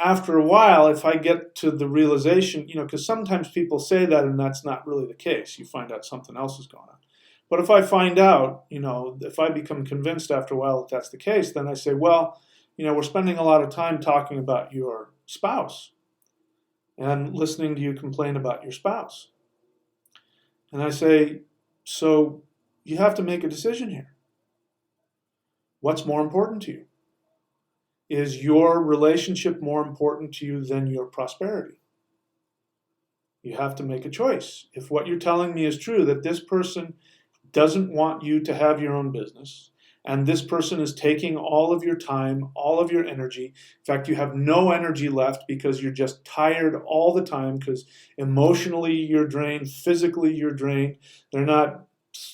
[SPEAKER 1] after a while, if I get to the realization, because sometimes people say that and that's not really the case. You find out something else is going on. But if I find out, if I become convinced after a while that that's the case, then I say, well, we're spending a lot of time talking about your spouse and listening to you complain about your spouse. And I say, so you have to make a decision here. What's more important to you? Is your relationship more important to you than your prosperity? You have to make a choice. If what you're telling me is true, that this person doesn't want you to have your own business, and this person is taking all of your time, all of your energy. In fact, you have no energy left because you're just tired all the time because emotionally you're drained, physically you're drained. They're not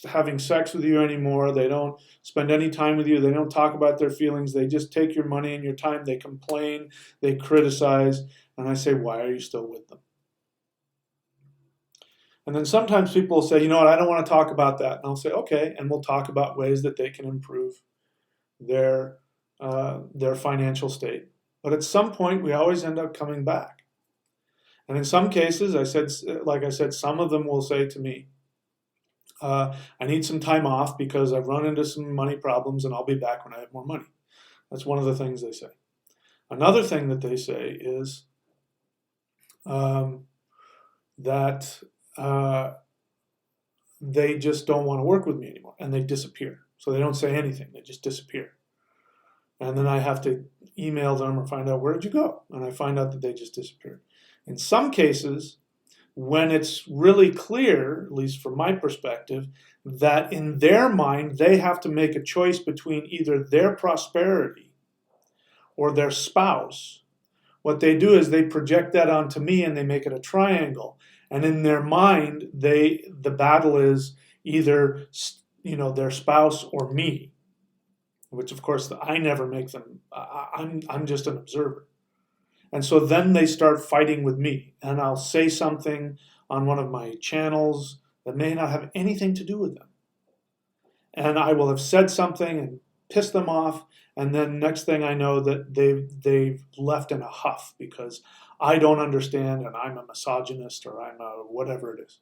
[SPEAKER 1] having sex with you anymore. They don't spend any time with you. They don't talk about their feelings. They just take your money and your time. They complain. They criticize. And I say, why are you still with them? And then sometimes people will say, you know what, I don't want to talk about that. And I'll say, okay, and we'll talk about ways that they can improve their financial state. But at some point, we always end up coming back. And in some cases, like I said, some of them will say to me, I need some time off because I've run into some money problems and I'll be back when I have more money. That's one of the things they say. Another thing that they say is that they just don't want to work with me anymore and they disappear. So they don't say anything, they just disappear. And then I have to email them or find out, where did you go? And I find out that they just disappeared. In some cases, when it's really clear, at least from my perspective, that in their mind they have to make a choice between either their prosperity or their spouse, what they do is they project that onto me and they make it a triangle. And in their mind, the battle is either their spouse or me, which of course I never make them. I'm just an observer. And so then they start fighting with me, and I'll say something on one of my channels that may not have anything to do with them. And I will have said something and pissed them off, and then next thing I know that they've left in a huff because I don't understand and I'm a misogynist or I'm a whatever it is.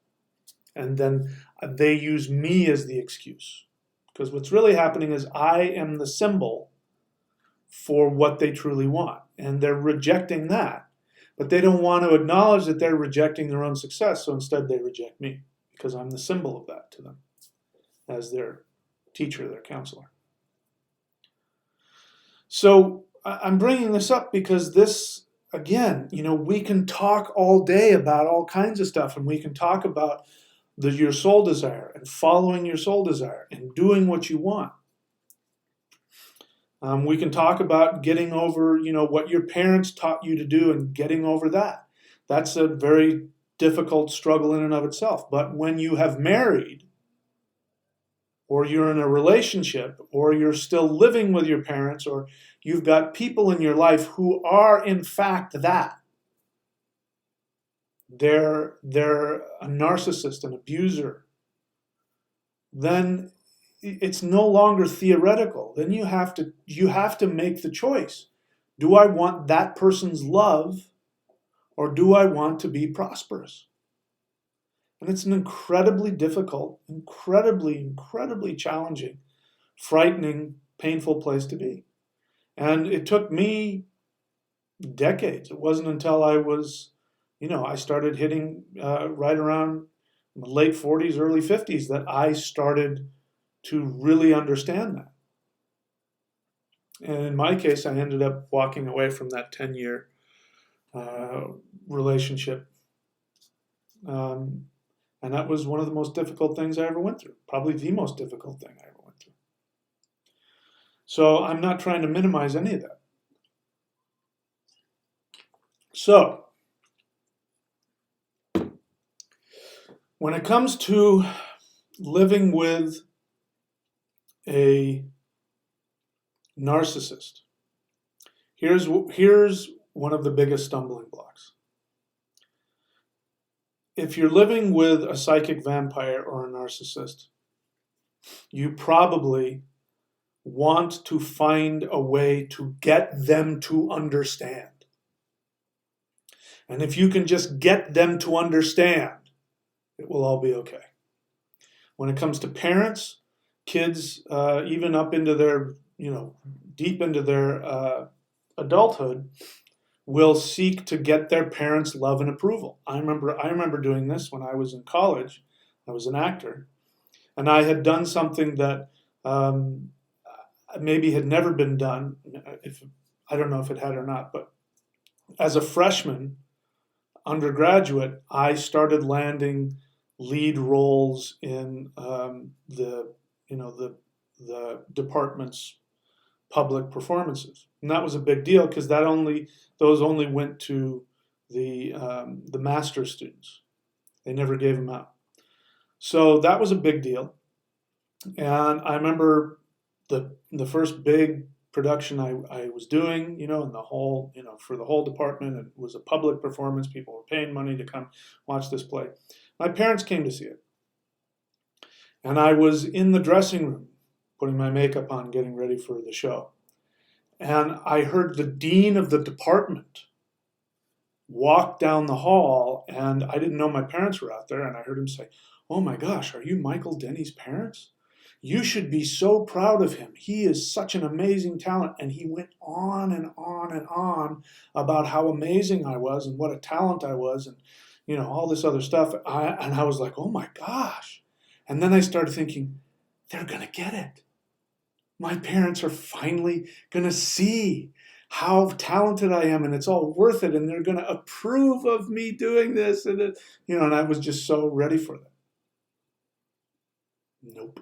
[SPEAKER 1] And then they use me as the excuse. Because what's really happening is I am the symbol for what they truly want. And they're rejecting that. But they don't want to acknowledge that they're rejecting their own success. So instead they reject me because I'm the symbol of that to them as their teacher, their counselor. So I'm bringing this up because this, again, we can talk all day about all kinds of stuff, and we can talk about your soul desire and following your soul desire and doing what you want. We can talk about getting over, what your parents taught you to do and getting over that. That's a very difficult struggle in and of itself. But when you have married, or you're in a relationship, or you're still living with your parents, or you've got people in your life who are in fact that, they're a narcissist, an abuser, then it's no longer theoretical. Then you have to make the choice. Do I want that person's love, or do I want to be prosperous? And it's an incredibly difficult, incredibly challenging, frightening, painful place to be. And it took me decades. It wasn't until I was, I started hitting right around the late 40s, early 50s that I started to really understand that. And in my case, I ended up walking away from that 10-year relationship. And that was one of the most difficult things I ever went through. Probably the most difficult thing I ever went through. So I'm not trying to minimize any of that. So, when it comes to living with a narcissist, here's one of the biggest stumbling blocks. If you're living with a psychic vampire or a narcissist, you probably want to find a way to get them to understand. And if you can just get them to understand, it will all be okay. When it comes to parents, kids, even up into their, deep into their adulthood, will seek to get their parents' love and approval. I remember doing this when I was in college. I was an actor, and I had done something that maybe had never been done. I don't know if it had or not, but as a freshman, undergraduate, I started landing lead roles in the department's public performances, and that was a big deal because those only went to the master students. They never gave them out, so that was a big deal. And I remember the first big production I was doing, in the whole, for the whole department. It was a public performance. People were paying money to come watch this play. My parents came to see it, and I was in the dressing room putting my makeup on, getting ready for the show. And I heard the dean of the department walk down the hall, and I didn't know my parents were out there, and I heard him say, "Oh my gosh, are you Michael Denney's parents? You should be so proud of him. He is such an amazing talent." And he went on and on and on about how amazing I was and what a talent I was, and all this other stuff. And I was like, oh my gosh. And then I started thinking, they're going to get it. My parents are finally going to see how talented I am, and it's all worth it, and they're going to approve of me doing this. And and I was just so ready for that. Nope.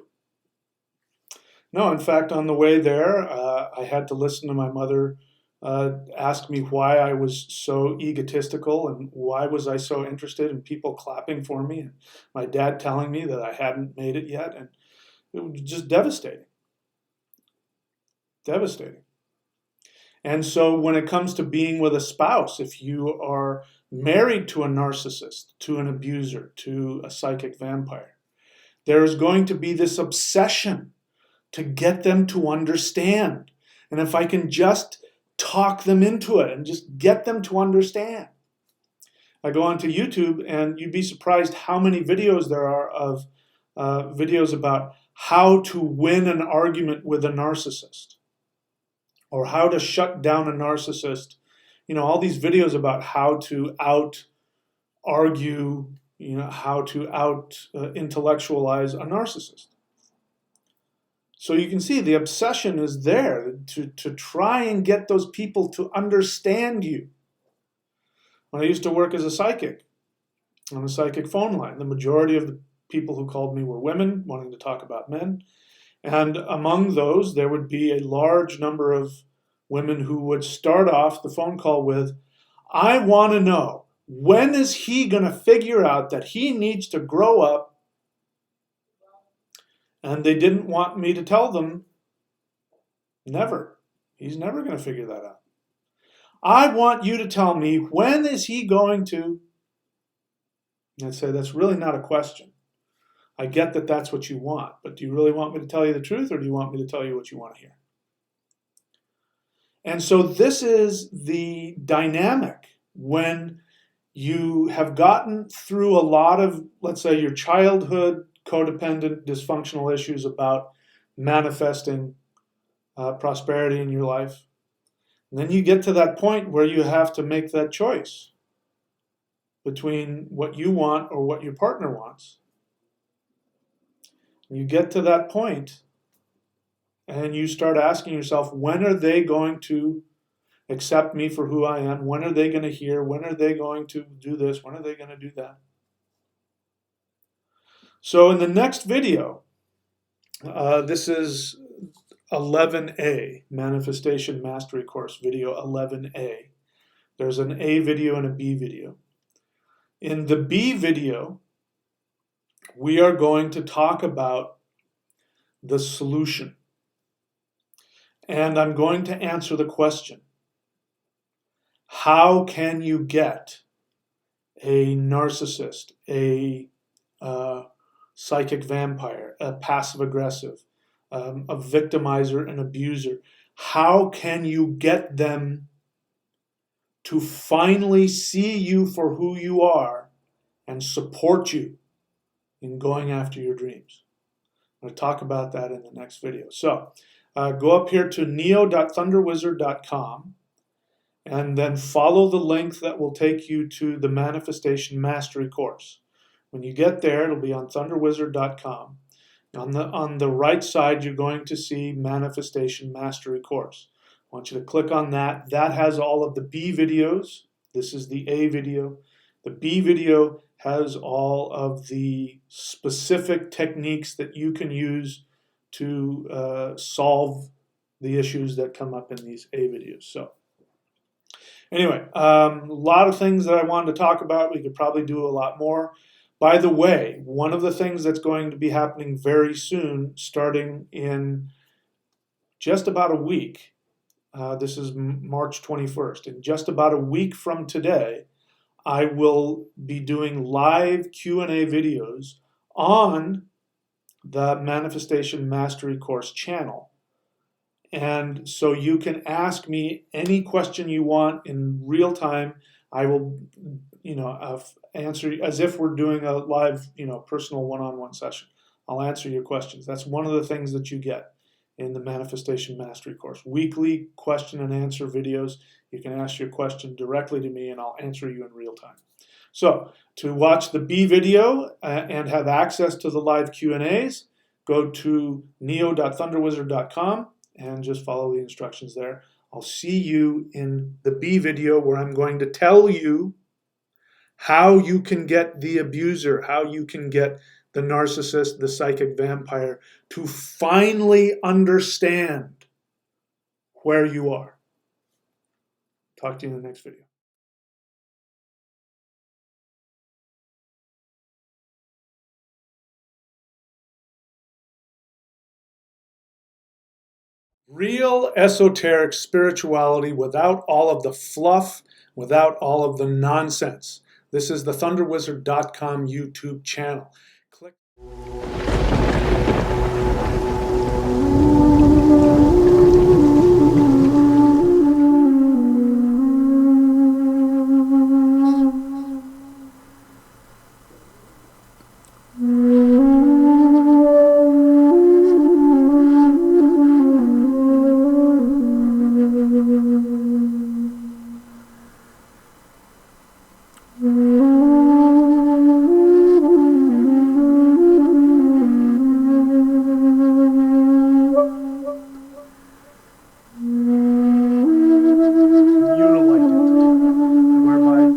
[SPEAKER 1] No, in fact, on the way there, I had to listen to my mother ask me why I was so egotistical and why was I so interested in people clapping for me, and my dad telling me that I hadn't made it yet, and it was just devastating. Devastating. And so when it comes to being with a spouse, if you are married to a narcissist, to an abuser, to a psychic vampire, there is going to be this obsession to get them to understand. And if I can just talk them into it and just get them to understand. I go onto YouTube, and you'd be surprised how many videos there are of videos about how to win an argument with a narcissist, or how to shut down a narcissist. All these videos about how to out argue, how to out intellectualize a narcissist. So you can see the obsession is there to try and get those people to understand you. When I used to work as a psychic on a psychic phone line, the majority of the people who called me were women wanting to talk about men. And among those, there would be a large number of women who would start off the phone call with, "I want to know, when is he going to figure out that he needs to grow up?" And they didn't want me to tell them, never. He's never going to figure that out. "I want you to tell me, when is he going to?" And I'd say, "That's really not a question. I get that that's what you want, but do you really want me to tell you the truth, or do you want me to tell you what you want to hear?" And so this is the dynamic when you have gotten through a lot of, let's say, your childhood codependent dysfunctional issues about manifesting prosperity in your life. And then you get to that point where you have to make that choice between what you want or what your partner wants. You get to that point and you start asking yourself, when are they going to accept me for who I am? When are they going to hear? When are they going to do this? When are they going to do that? So in the next video, this is 11A, Manifestation Mastery Course, video 11A. There's an A video and a B video. In the B video, we are going to talk about the solution. And I'm going to answer the question, how can you get a narcissist, a psychic vampire, a passive aggressive, a victimizer, an abuser? How can you get them to finally see you for who you are and support you in going after your dreams? I'm going to talk about that in the next video. So go up here to neo.thunderwizard.com and then follow the link that will take you to the Manifestation Mastery course. When you get there, it'll be on thunderwizard.com. On the right side, you're going to see Manifestation Mastery course. I want you to click on that. That has all of the B videos. This is the A video. The B video has all of the specific techniques that you can use to solve the issues that come up in these A videos. So anyway, a lot of things that I wanted to talk about. We could probably do a lot more. By the way, one of the things that's going to be happening very soon, starting in just about a week, this is March 21st, in just about a week from today, I will be doing live Q&A videos on the Manifestation Mastery Course channel. And so you can ask me any question you want in real time. I will, answer as if we're doing a live, personal one-on-one session. I'll answer your questions. That's one of the things that you get in the Manifestation Mastery course. Weekly question and answer videos. You can ask your question directly to me and I'll answer you in real time. So to watch the B video and have access to the live Q&As, go to neo.thunderwizard.com and just follow the instructions there. I'll see you in the B video where I'm going to tell you how you can get the abuser, how you can get the narcissist, the psychic vampire, to finally understand where you are. Talk to you in the next video. Real esoteric spirituality without all of the fluff, without all of the nonsense. This is the thunderwizard.com YouTube channel. Click. Unilike entity, whereby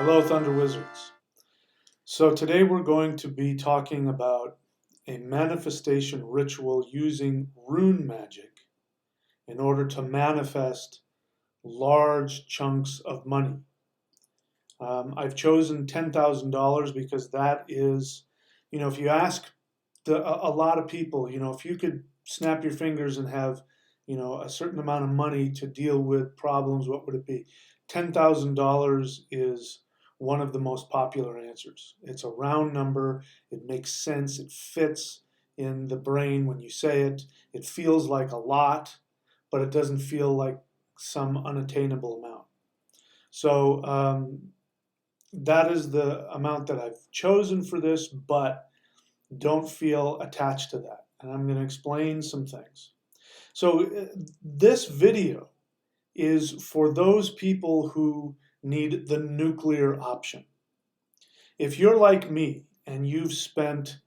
[SPEAKER 1] hello, Thunder Wizards. So today we're going to be talking about a manifestation ritual using rune magic in order to manifest large chunks of money. I've chosen $10,000 because that is, if you ask a lot of people, if you could snap your fingers and have, a certain amount of money to deal with problems, what would it be? $10,000 is one of the most popular answers. It's a round number. It makes sense. It fits in the brain when you say it. It feels like a lot, but it doesn't feel like some unattainable amount. So that is the amount that I've chosen for this, but don't feel attached to that. And I'm going to explain some things. So this video is for those people who need the nuclear option. If you're like me and you've spent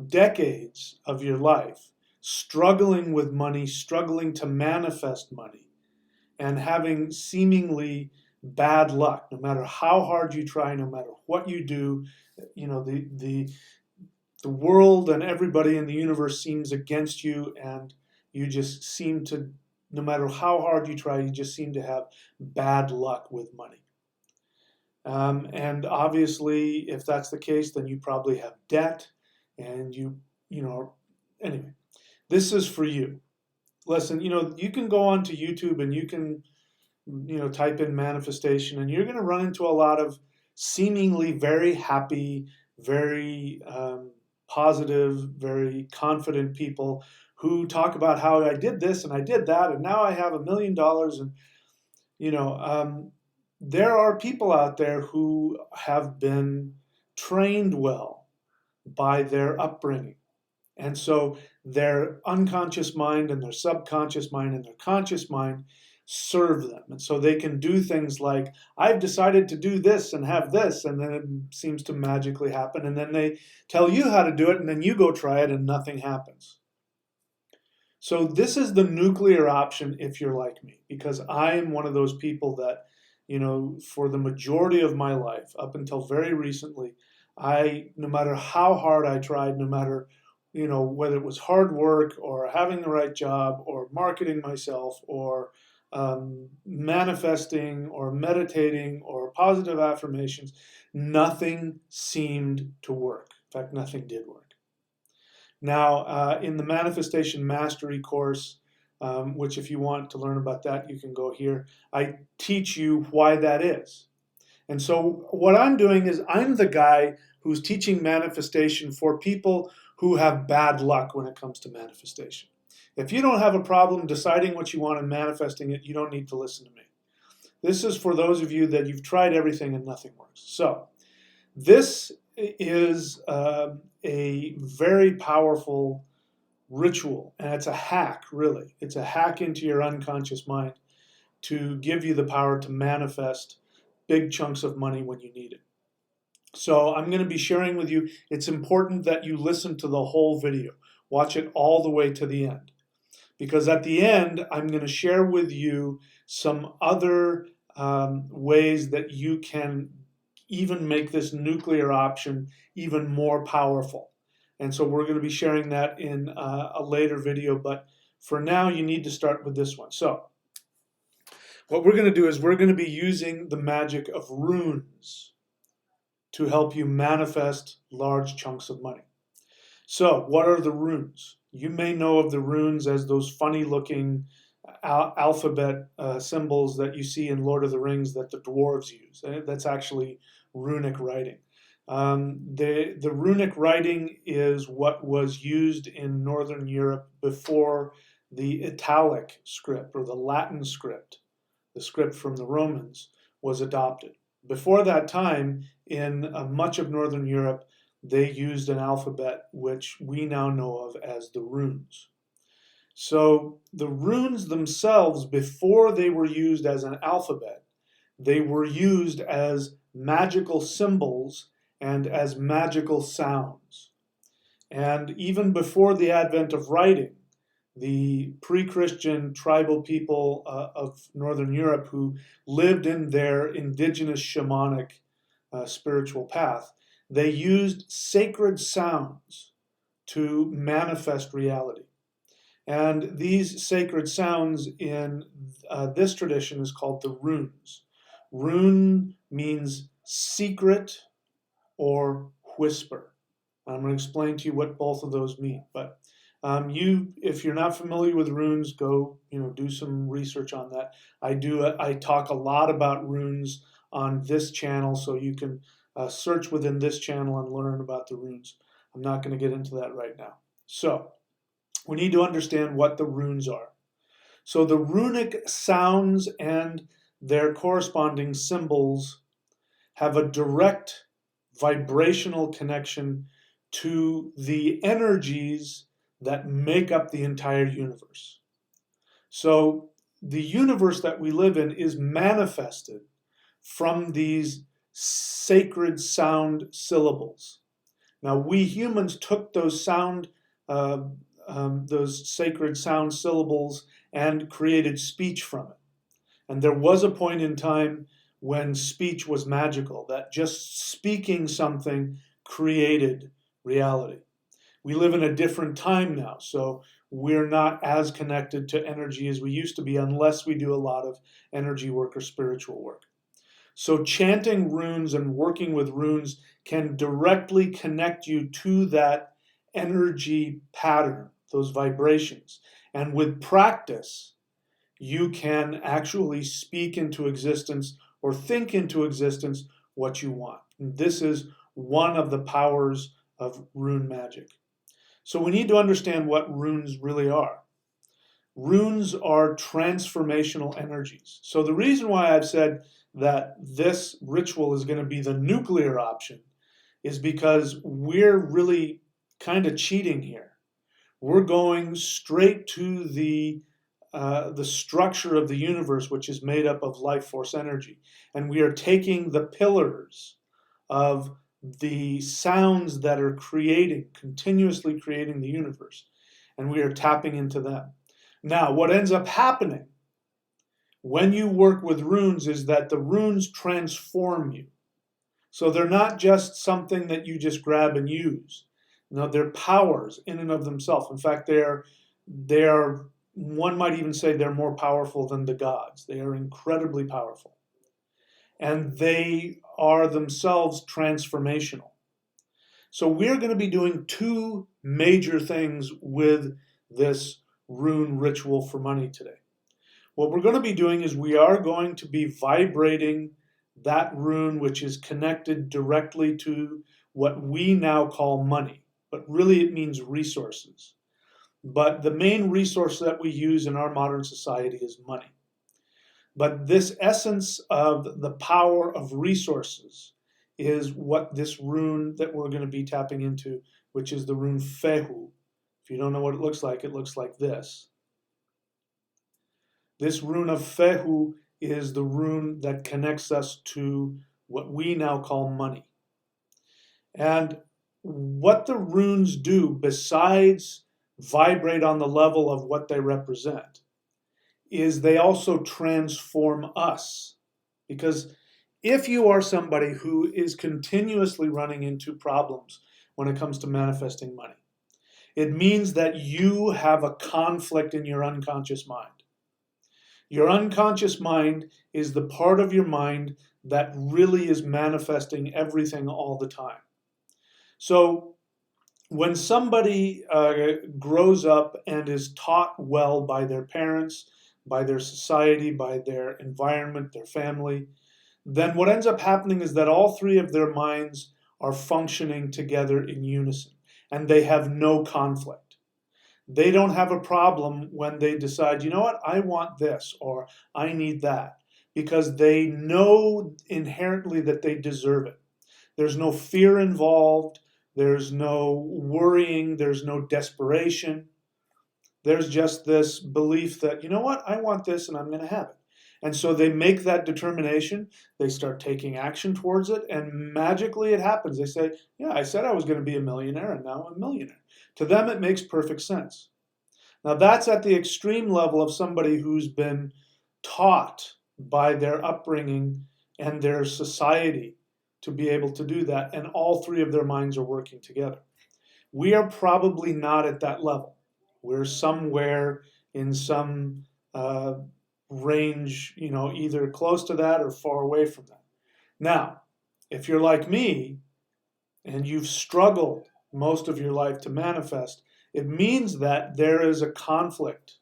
[SPEAKER 1] decades of your life struggling with money, struggling to manifest money, and having seemingly bad luck, no matter how hard you try, no matter what you do, the world and everybody in the universe seems against you, and you just seem to, no matter how hard you try, you just seem to have bad luck with money. And obviously, if that's the case, then you probably have debt, and anyway, this is for you. Listen, you can go onto YouTube and you can, type in manifestation, and you're going to run into a lot of seemingly very happy, very positive, very confident people who talk about how I did this and I did that, and now I have $1 million. And, there are people out there who have been trained well by their upbringing. And so their unconscious mind and their subconscious mind and their conscious mind serve them. And so they can do things like, I've decided to do this and have this, and then it seems to magically happen. And then they tell you how to do it, and then you go try it and nothing happens. So this is the nuclear option if you're like me, because I am one of those people that, for the majority of my life, up until very recently, no matter how hard I tried, no matter whether it was hard work or having the right job or marketing myself or manifesting or meditating or positive affirmations, nothing seemed to work. In fact, nothing did work. Now, in the Manifestation Mastery course, which if you want to learn about that, you can go here, I teach you why that is. And so what I'm doing is I'm the guy who's teaching manifestation for people who have bad luck when it comes to manifestation. If you don't have a problem deciding what you want and manifesting it, you don't need to listen to me. This is for those of you that you've tried everything and nothing works. So this is a very powerful ritual, and it's a hack, really. It's a hack into your unconscious mind to give you the power to manifest big chunks of money when you need it. So I'm going to be sharing with you. It's important that you listen to the whole video. Watch it all the way to the end. Because at the end, I'm going to share with you some other ways that you can even make this nuclear option even more powerful. And so we're going to be sharing that in a later video. But for now, you need to start with this one. So what we're going to do is we're going to be using the magic of runes to help you manifest large chunks of money. So what are the runes? You may know of the runes as those funny looking alphabet symbols that you see in Lord of the Rings that the dwarves use. That's actually runic writing. The runic writing is what was used in Northern Europe before the Italic script or the Latin script, the script from the Romans, was adopted. Before that time, in much of Northern Europe, they used an alphabet which we now know of as the runes. So the runes themselves, before they were used as an alphabet, they were used as magical symbols and as magical sounds. And even before the advent of writing, the pre-Christian tribal people of Northern Europe who lived in their indigenous shamanic spiritual path, they used sacred sounds to manifest reality. And these sacred sounds in this tradition is called the runes. Rune means secret or whisper. I'm going to explain to you what both of those mean. But if you're not familiar with runes, go do some research on that. I talk a lot about runes on this channel, so you can search within this channel and learn about the runes. I'm not going to get into that right now. So we need to understand what the runes are. So the runic sounds and their corresponding symbols have a direct vibrational connection to the energies that make up the entire universe. So the universe that we live in is manifested from these sacred sound syllables. Now, we humans took those sacred sound syllables and created speech from it. And there was a point in time when speech was magical, that just speaking something created reality. We live in a different time now, so we're not as connected to energy as we used to be unless we do a lot of energy work or spiritual work. So chanting runes and working with runes can directly connect you to that energy pattern, those vibrations. And with practice, you can actually speak into existence or think into existence what you want. And this is one of the powers of rune magic. So we need to understand what runes really are. Runes are transformational energies. So the reason why I've said that this ritual is going to be the nuclear option is because we're really kind of cheating here. We're going straight to the structure of the universe, which is made up of life force energy. And we are taking the pillars of the sounds that are continuously creating the universe, and we are tapping into them. Now, what ends up happening when you work with runes is that the runes transform you. So they're not just something that you just grab and use. No, they're powers in and of themselves. In fact, they are, one might even say they're more powerful than the gods. They are incredibly powerful. And they are themselves transformational. So we're going to be doing two major things with this rune ritual for money today. What we're going to be doing is we are going to be vibrating that rune which is connected directly to what we now call money, but really it means resources. But the main resource that we use in our modern society is money. But this essence of the power of resources is what this rune that we're going to be tapping into, which is the rune Fehu. If you don't know what it looks like this. This rune of Fehu is the rune that connects us to what we now call money. And what the runes do, besides vibrate on the level of what they represent, is they also transform us. Because if you are somebody who is continuously running into problems when it comes to manifesting money, it means that you have a conflict in your unconscious mind. Your unconscious mind is the part of your mind that really is manifesting everything all the time. So when somebody grows up and is taught well by their parents, by their society, by their environment, their family, then what ends up happening is that all three of their minds are functioning together in unison, and they have no conflict. They don't have a problem when they decide, you know what, I want this or I need that, because they know inherently that they deserve it. There's no fear involved, there's no worrying, there's no desperation. There's just this belief that, you know what, I want this and I'm going to have it. And so they make that determination, they start taking action towards it, and magically it happens. They say, yeah, I said I was going to be a millionaire and now I'm a millionaire. To them, it makes perfect sense. Now, that's at the extreme level of somebody who's been taught by their upbringing and their society to be able to do that, and all three of their minds are working together. We are probably not at that level. We're somewhere in some range, either close to that or far away from that. Now, if you're like me and you've struggled most of your life to manifest, it means that there is a conflict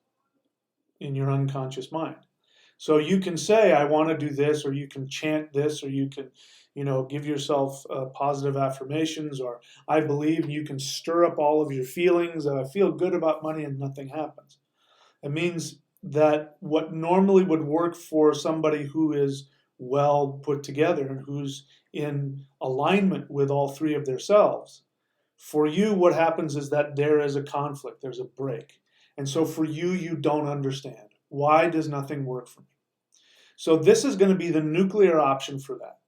[SPEAKER 1] in your unconscious mind. So you can say, I want to do this, or you can chant this, or you can, give yourself positive affirmations, or I believe, and you can stir up all of your feelings. I feel good about money, and nothing happens. It means that what normally would work for somebody who is well put together and who's in alignment with all three of their selves, for you, what happens is that there is a conflict, there's a break. And so for you, you don't understand. Why does nothing work for me? So this is going to be the nuclear option for that.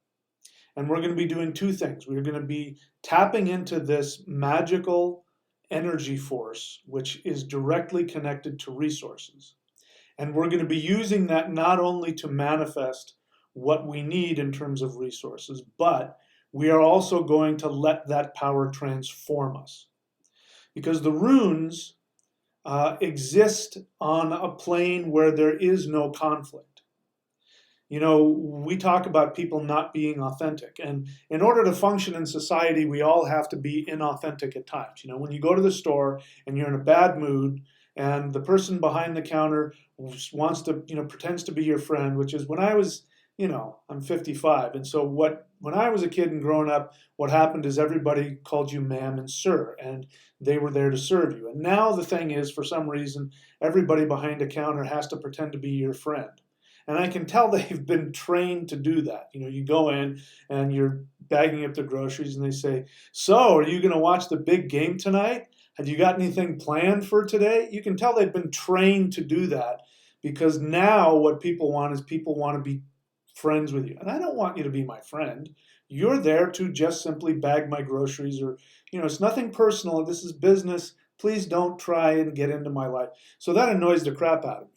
[SPEAKER 1] And we're going to be doing two things. We're going to be tapping into this magical energy force, which is directly connected to resources. And we're going to be using that not only to manifest what we need in terms of resources, but we are also going to let that power transform us. Because the runes exist on a plane where there is no conflict. We talk about people not being authentic. And in order to function in society, we all have to be inauthentic at times. When you go to the store and you're in a bad mood, and the person behind the counter wants to, pretends to be your friend, which is when I was, I'm 55. And so when I was a kid and growing up, what happened is everybody called you ma'am and sir, and they were there to serve you. And now the thing is, for some reason, everybody behind a counter has to pretend to be your friend. And I can tell they've been trained to do that. You go in and you're bagging up the groceries and they say, so are you going to watch the big game tonight? Have you got anything planned for today? You can tell they've been trained to do that, because now what people want is people want to be friends with you. And I don't want you to be my friend. You're there to just simply bag my groceries, or, it's nothing personal. This is business. Please don't try and get into my life. So that annoys the crap out of me.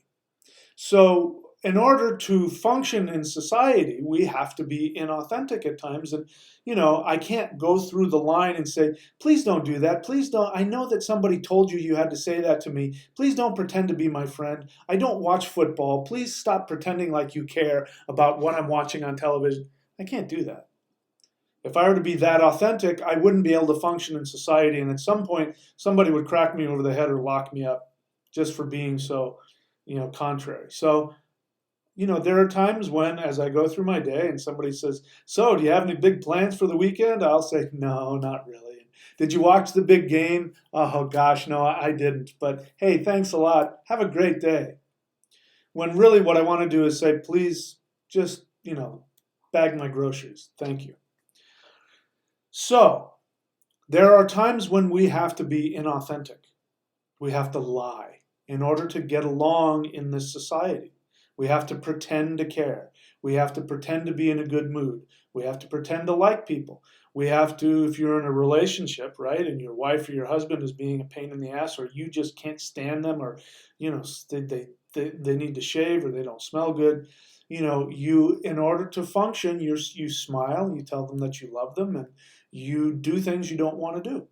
[SPEAKER 1] So in order to function in society, we have to be inauthentic at times. And, I can't go through the line and say, please don't do that. Please don't. I know that somebody told you had to say that to me. Please don't pretend to be my friend. I don't watch football. Please stop pretending like you care about what I'm watching on television. I can't do that. If I were to be that authentic, I wouldn't be able to function in society. And at some point, somebody would crack me over the head or lock me up just for being so, contrary. So, there are times when, as I go through my day and somebody says, so do you have any big plans for the weekend? I'll say, no, not really. Did you watch the big game? Oh, gosh, no, I didn't. But hey, thanks a lot. Have a great day. When really what I want to do is say, please just, bag my groceries. Thank you. So there are times when we have to be inauthentic. We have to lie in order to get along in this society. We have to pretend to care. We have to pretend to be in a good mood. We have to pretend to like people. We have to, if you're in a relationship, right, and your wife or your husband is being a pain in the ass, or you just can't stand them, or, they need to shave, or they don't smell good, you, in order to function, you smile, you tell them that you love them, and you do things you don't want to do.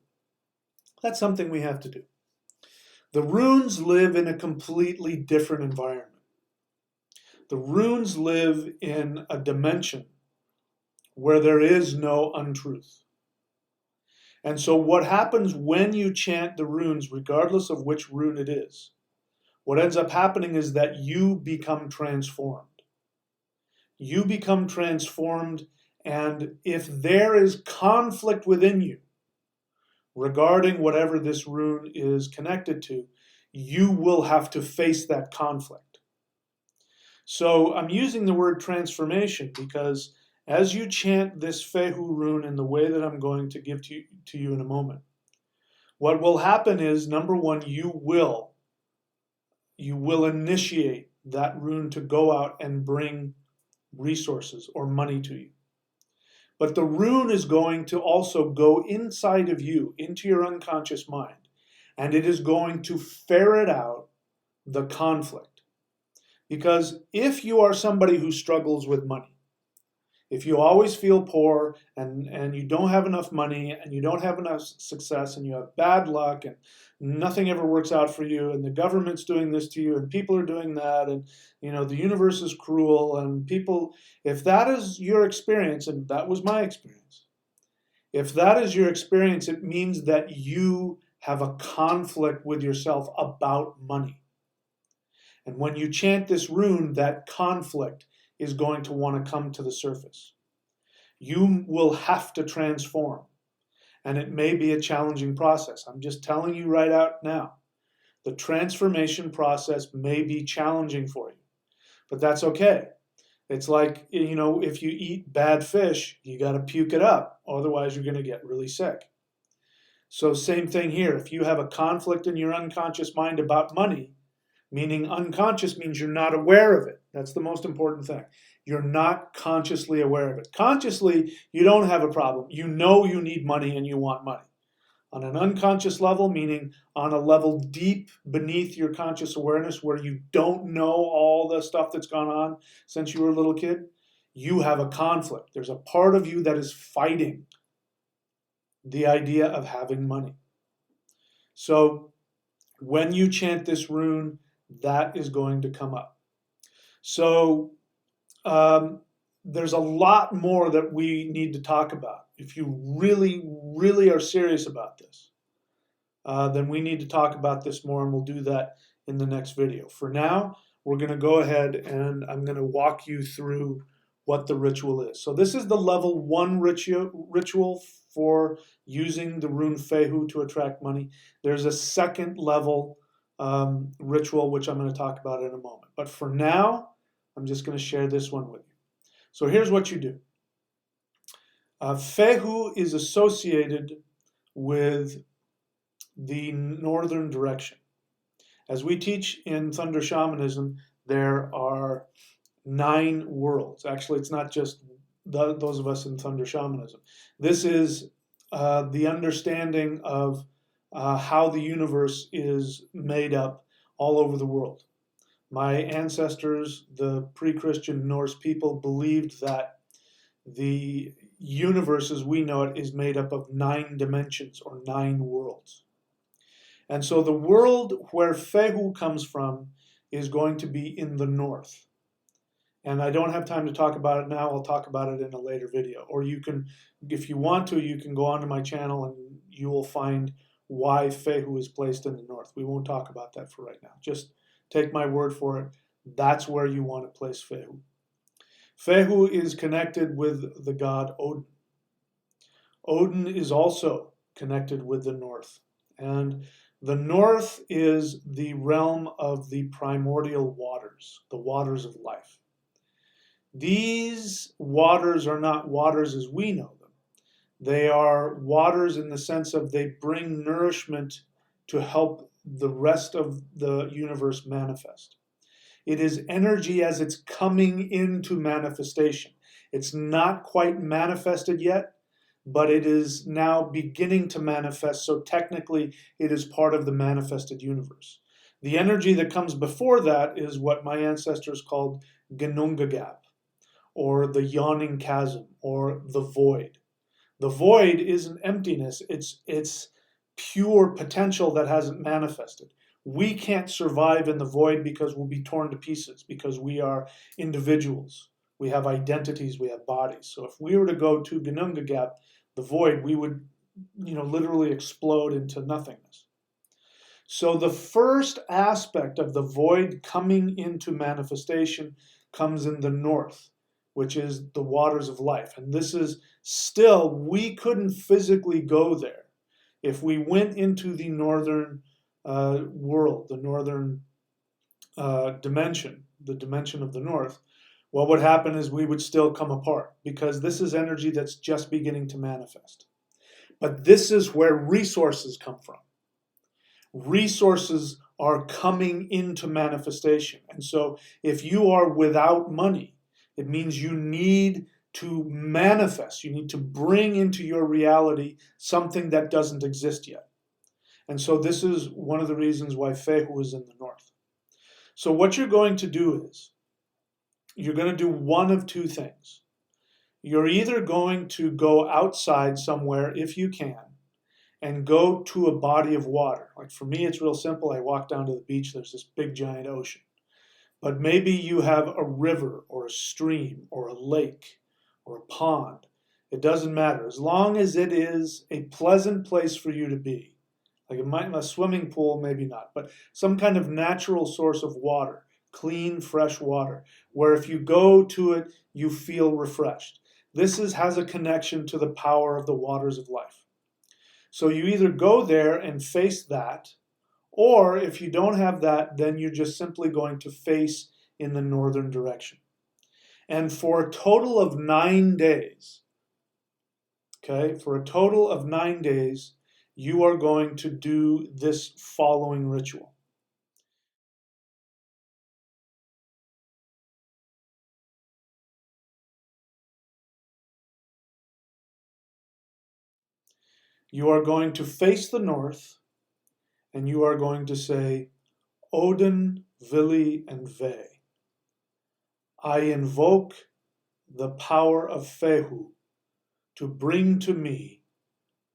[SPEAKER 1] That's something we have to do. The runes live in a completely different environment. The runes live in a dimension where there is no untruth. And so what happens when you chant the runes, regardless of which rune it is, what ends up happening is that you become transformed. You become transformed, And if there is conflict within you regarding whatever this rune is connected to, you will have to face that conflict. So I'm using the word transformation because as you chant this Fehu rune in the way that I'm going to give to you in a moment, what will happen is, number one, you will initiate that rune to go out and bring resources or money to you. But the rune is going to also go inside of you, into your unconscious mind, and it is going to ferret out the conflict. Because if you are somebody who struggles with money, if you always feel poor and you don't have enough money and you don't have enough success and you have bad luck and nothing ever works out for you and the government's doing this to you and people are doing that and the universe is cruel and people, if that is your experience, and that was my experience, if that is your experience, it means that you have a conflict with yourself about money. And when you chant this rune, that conflict is going to want to come to the surface. You will have to transform, and it may be a challenging process. I'm just telling you right out now, the transformation process may be challenging for you, but that's okay. It's like, if you eat bad fish, you got to puke it up, otherwise you're going to get really sick. So same thing here. If you have a conflict in your unconscious mind about money, meaning unconscious means you're not aware of it. That's the most important thing. You're not consciously aware of it. Consciously, you don't have a problem. You know you need money and you want money. On an unconscious level, meaning on a level deep beneath your conscious awareness where you don't know all the stuff that's gone on since you were a little kid, you have a conflict. There's a part of you that is fighting the idea of having money. So when you chant this rune, that is going to come up. So there's a lot more that we need to talk about. If you really, really are serious about this, then we need to talk about this more, and we'll do that in the next video. For now, we're going to go ahead and I'm going to walk you through what the ritual is. So this is the level 1 ritual for using the rune Fehu to attract money. There's a second level ritual, which I'm going to talk about in a moment. But for now, I'm just going to share this one with you. So here's what you do. Fehu is associated with the northern direction. As we teach in Thunder Shamanism, there are 9 worlds. Actually, it's not just those of us in Thunder Shamanism. This is the understanding of how the universe is made up all over the world. My ancestors, the pre-Christian Norse people, believed that the universe as we know it is made up of 9 dimensions or 9 worlds. And so the world where Fehu comes from is going to be in the north. And I don't have time to talk about it now. I'll talk about it in a later video. Or you can, if you want to, you can go onto my channel and you will find why Fehu is placed in the north. We won't talk about that for right now. Just take my word for it. That's where you want to place Fehu. Fehu is connected with the god Odin. Odin is also connected with the north. And the north is the realm of the primordial waters, the waters of life. These waters are not waters as we know them. They are waters in the sense of they bring nourishment to help the rest of the universe manifest. It is energy as it's coming into manifestation. It's not quite manifested yet, but it is now beginning to manifest, so technically it is part of the manifested universe. The energy that comes before that is what my ancestors called Genungagap, or the yawning chasm, or the void. The void isn't emptiness, it's pure potential that hasn't manifested. We can't survive in the void because we'll be torn to pieces, because we are individuals. We have identities, we have bodies. So if we were to go to Genungagap, the void, we would, literally explode into nothingness. So the first aspect of the void coming into manifestation comes in the north, which is the waters of life. And this is still, we couldn't physically go there. If we went into the northern world, the northern dimension, the dimension of the north, what would happen is we would still come apart, because this is energy that's just beginning to manifest. But this is where resources come from. Resources are coming into manifestation. And so if you are without money, it means you need to manifest. You need to bring into your reality something that doesn't exist yet. And so this is one of the reasons why Fehu is in the north. So what you're going to do is, you're going to do one of two things. You're either going to go outside somewhere, if you can, and go to a body of water. Like for me, it's real simple. I walk down to the beach, there's this big giant ocean. But maybe you have a river or a stream or a lake or a pond. It doesn't matter. As long as it is a pleasant place for you to be. Like a swimming pool, maybe not, but some kind of natural source of water, clean, fresh water, where if you go to it, you feel refreshed. This has a connection to the power of the waters of life. So you either go there and face that, or if you don't have that, then you're just simply going to face in the northern direction. And for a total of 9 days, okay, for a total of 9 days, you are going to do this following ritual. You are going to face the north, and you are going to say, Odin, Vili, and Ve, I invoke the power of Fehu to bring to me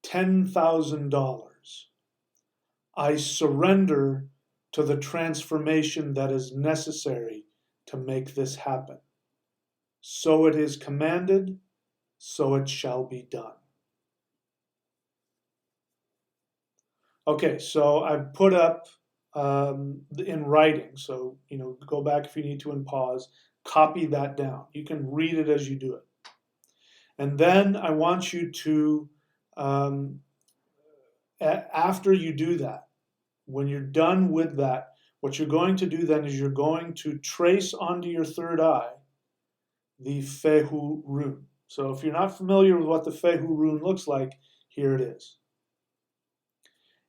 [SPEAKER 1] $10,000. I surrender to the transformation that is necessary to make this happen. So it is commanded, so it shall be done. Okay, so I've put up in writing, so go back if you need to and pause, copy that down. You can read it as you do it. And then I want you to, after you do that, when you're done with that, what you're going to do then is you're going to trace onto your third eye the Fehu rune. So if you're not familiar with what the Fehu rune looks like, here it is.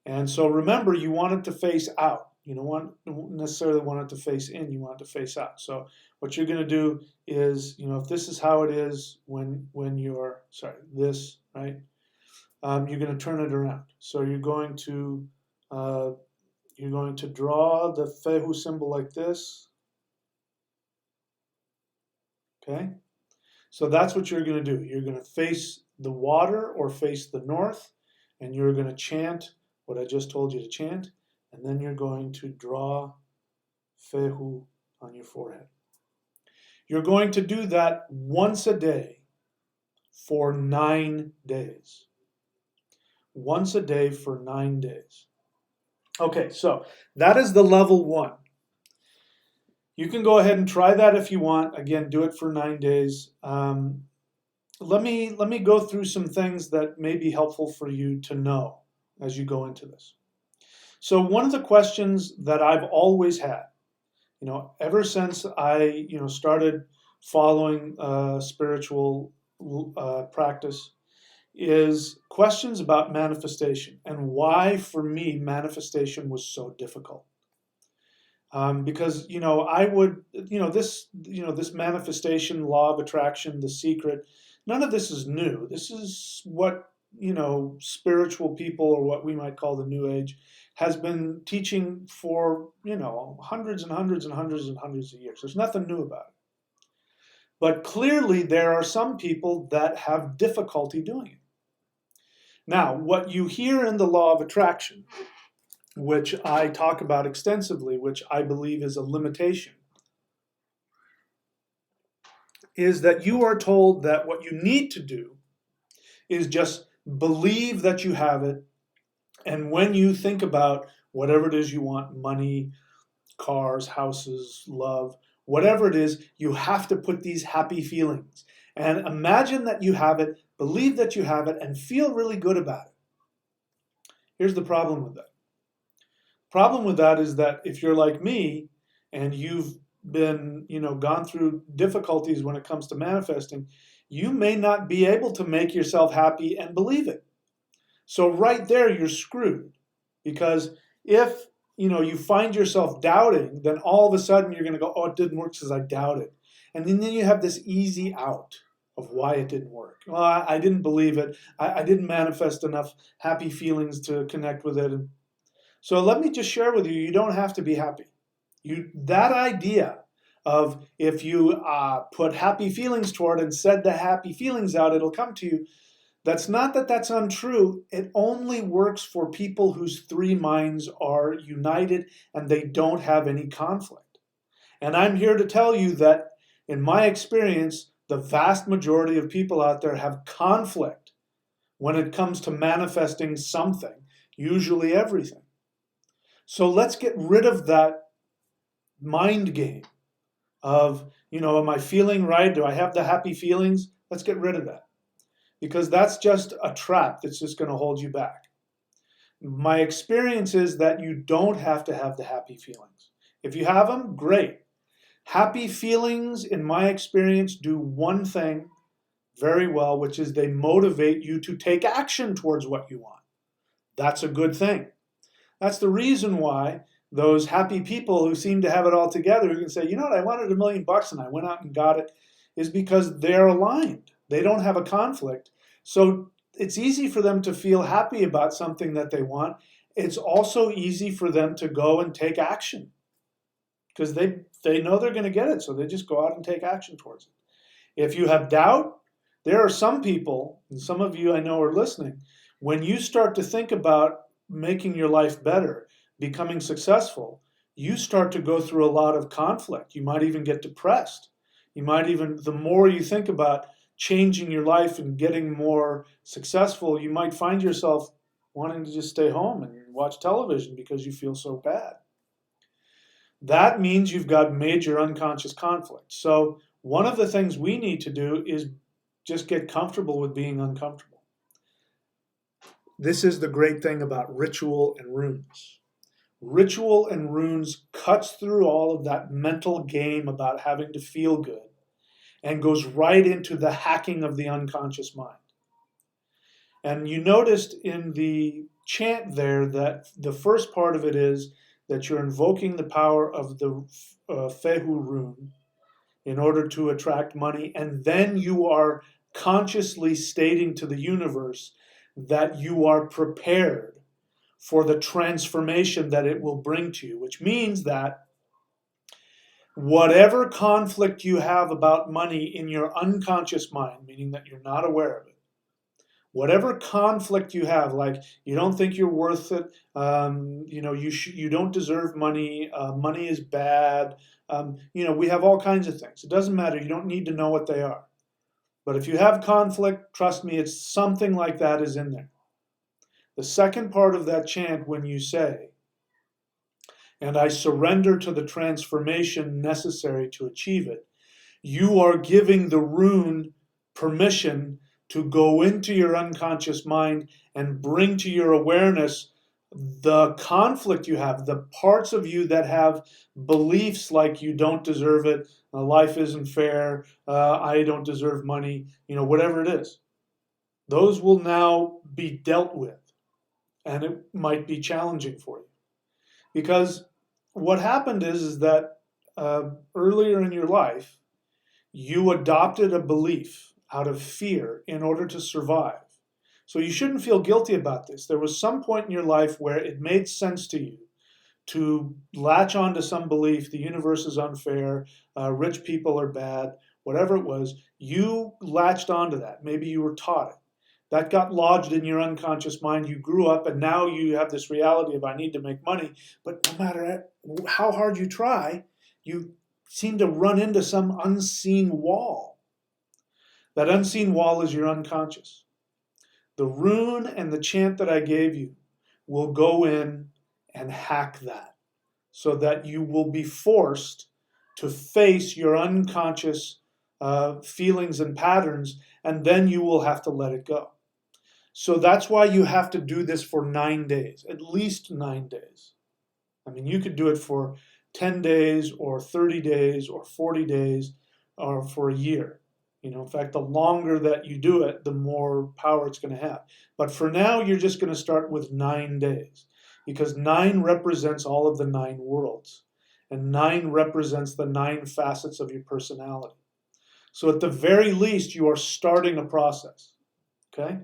[SPEAKER 1] And so remember, you want it to face out. You don't necessarily want it to face in, you want it to face out. So what you're going to do is, if this is how it is when you're, this, right? You're going to turn it around. So you're going to draw the Fehu symbol like this. Okay? So that's what you're going to do. You're going to face the water or face the north, and you're going to chant what I just told you to chant, and then you're going to draw Fehu on your forehead. You're going to do that once a day for 9 days. Once a day for 9 days. Okay, so that is the level 1. You can go ahead and try that if you want. Again, do it for 9 days. Let me go through some things that may be helpful for you to know as you go into this. So one of the questions that I've always had, ever since I, started following spiritual practice, is questions about manifestation and why, for me, manifestation was so difficult. Because I would this manifestation, law of attraction, the secret, none of this is new. This is what spiritual people, or what we might call the New Age, has been teaching for hundreds and hundreds and hundreds and hundreds of years. There's nothing new about it. But clearly there are some people that have difficulty doing it. Now, what you hear in the law of attraction, which I talk about extensively, which I believe is a limitation, is that you are told that what you need to do is just believe that you have it, and when you think about whatever it is you want, money, cars, houses, love, whatever it is, you have to put these happy feelings. And imagine that you have it, believe that you have it, and feel really good about it. Here's the problem with that. Problem with that is that if you're like me and you've been, gone through difficulties when it comes to manifesting, you may not be able to make yourself happy and believe it. So right there, you're screwed. Because if, you find yourself doubting, then all of a sudden you're going to go, oh, it didn't work because I doubted. And then you have this easy out of why it didn't work. Well, I didn't believe it. I didn't manifest enough happy feelings to connect with it. So let me just share with you, you don't have to be happy. That idea of if you put happy feelings toward and said the happy feelings out, it'll come to you. That's not that that's untrue. It only works for people whose three minds are united and they don't have any conflict. And I'm here to tell you that in my experience, the vast majority of people out there have conflict when it comes to manifesting something, usually everything. So let's get rid of that mind game of, am I feeling right? Do I have the happy feelings? Let's get rid of that. Because that's just a trap that's just going to hold you back. My experience is that you don't have to have the happy feelings. If you have them, great. Happy feelings, in my experience, do one thing very well, which is they motivate you to take action towards what you want. That's a good thing. That's the reason why those happy people who seem to have it all together, who can say, you know what, I wanted $1 million and I went out and got it, is because they're aligned. They don't have a conflict. So it's easy for them to feel happy about something that they want. It's also easy for them to go and take action because they know they're going to get it. So they just go out and take action towards it. If you have doubt, there are some people, and some of you I know are listening, when you start to think about making your life better, becoming successful, you start to go through a lot of conflict. You might even get depressed. You might even, the more you think about changing your life and getting more successful, you might find yourself wanting to just stay home and watch television because you feel so bad. That means you've got major unconscious conflict. So one of the things we need to do is just get comfortable with being uncomfortable. This is the great thing about ritual and runes. Ritual and runes cuts through all of that mental game about having to feel good and goes right into the hacking of the unconscious mind. And you noticed in the chant there that the first part of it is that you're invoking the power of the Fehu rune in order to attract money, and then you are consciously stating to the universe that you are prepared for the transformation that it will bring to you, which means that whatever conflict you have about money in your unconscious mind, meaning that you're not aware of it, whatever conflict you have, like you don't think you're worth it, you don't deserve money, money is bad, we have all kinds of things. It doesn't matter. You don't need to know what they are. But if you have conflict, trust me, it's something like that is in there. The second part of that chant, when you say, and I surrender to the transformation necessary to achieve it, you are giving the rune permission to go into your unconscious mind and bring to your awareness the conflict you have, the parts of you that have beliefs like you don't deserve it, life isn't fair, I don't deserve money, whatever it is. Those will now be dealt with, and it might be challenging for you. Because what happened is that earlier in your life, you adopted a belief out of fear in order to survive. So you shouldn't feel guilty about this. There was some point in your life where it made sense to you to latch onto some belief, the universe is unfair, rich people are bad, whatever it was. You latched onto that. Maybe you were taught it. That got lodged in your unconscious mind. You grew up and now you have this reality of I need to make money. But no matter how hard you try, you seem to run into some unseen wall. That unseen wall is your unconscious. The rune and the chant that I gave you will go in and hack that so that you will be forced to face your unconscious feelings and patterns, and then you will have to let it go. So that's why you have to do this for 9 days, at least 9 days. I mean, you could do it for 10 days or 30 days or 40 days or for a year. In fact, the longer that you do it, the more power it's going to have. But for now, you're just going to start with 9 days, because 9 represents all of the 9 worlds, and 9 represents the 9 facets of your personality. So at the very least, you are starting a process. Okay?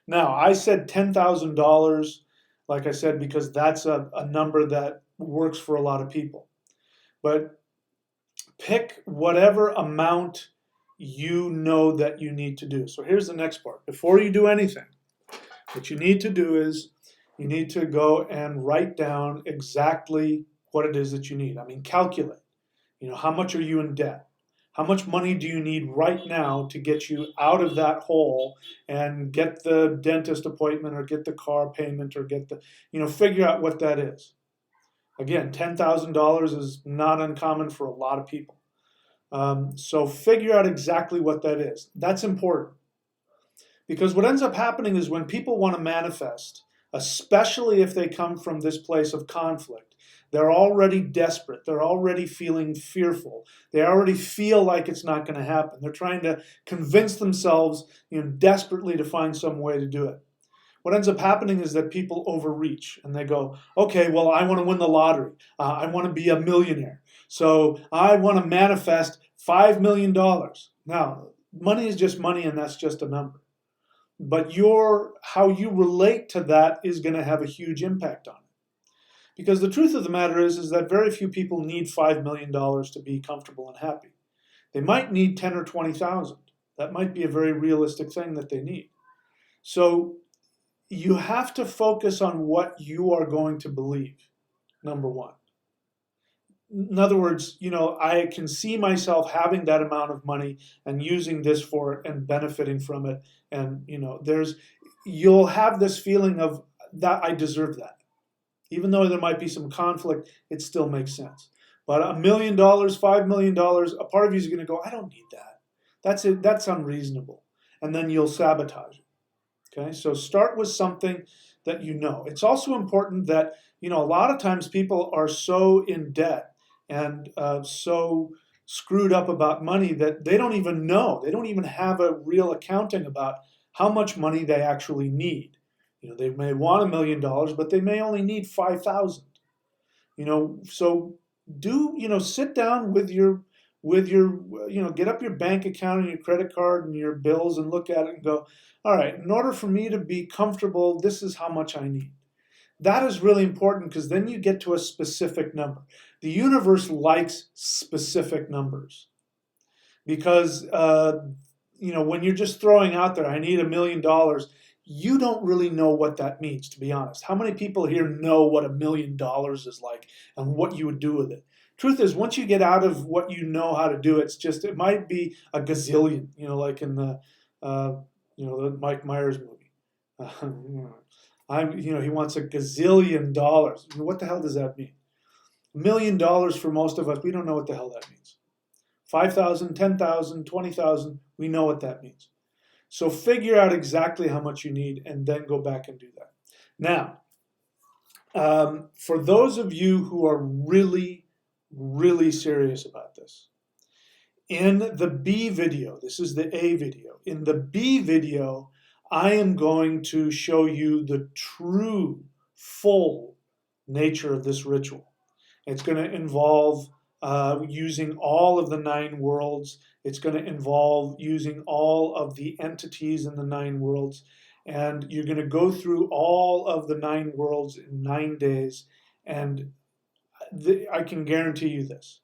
[SPEAKER 1] Now, I said $10,000, like I said, because that's a number that works for a lot of people. But pick whatever amount you know that you need to do. So here's the next part. Before you do anything, what you need to do is you need to go and write down exactly what it is that you need. I mean, calculate. How much are you in debt? How much money do you need right now to get you out of that hole and get the dentist appointment or get the car payment or get the, figure out what that is. Again, $10,000 is not uncommon for a lot of people. So figure out exactly what that is. That's important. Because what ends up happening is when people want to manifest, especially if they come from this place of conflict, they're already desperate. They're already feeling fearful. They already feel like it's not going to happen. They're trying to convince themselves, desperately to find some way to do it. What ends up happening is that people overreach and they go, okay, well, I want to win the lottery. I want to be a millionaire. So I want to manifest $5 million. Now, money is just money, and that's just a number. But how you relate to that is going to have a huge impact on it. Because the truth of the matter is that very few people need $5 million to be comfortable and happy. They might need 10 or 20,000. That might be a very realistic thing that they need. So you have to focus on what you are going to believe, number one. In other words, I can see myself having that amount of money and using this for it and benefiting from it. And, you'll have this feeling of that I deserve that. Even though there might be some conflict, it still makes sense. But $1 million, $5 million, a part of you is going to go, I don't need that. That's it. That's unreasonable. And then you'll sabotage it. Okay, so start with something that you know. It's also important that, a lot of times people are so in debt and so screwed up about money that they don't even know. They don't even have a real accounting about how much money they actually need. They may want $1 million, but they may only need 5,000. So sit down with your, get up your bank account and your credit card and your bills and look at it and go, all right, in order for me to be comfortable, this is how much I need. That is really important, because then you get to a specific number. The universe likes specific numbers, because, when you're just throwing out there, I need $1 million, you don't really know what that means, to be honest. How many people here know what $1 million is like and what you would do with it? Truth is, once you get out of what you know how to do, it might be a gazillion, like in the Mike Myers movie. He wants a gazillion dollars. What the hell does that mean? $1 million for most of us, we don't know what the hell that means. 5,000, 10,000, 20,000, we know what that means. So figure out exactly how much you need and then go back and do that. Now, for those of you who are really, really serious about this, in the B video, this is the A video, in the B video, I am going to show you the true, full nature of this ritual. It's going to involve using all of the 9 worlds. It's going to involve using all of the entities in the 9 worlds. And you're going to go through all of the 9 worlds in 9 days. And I can guarantee you this.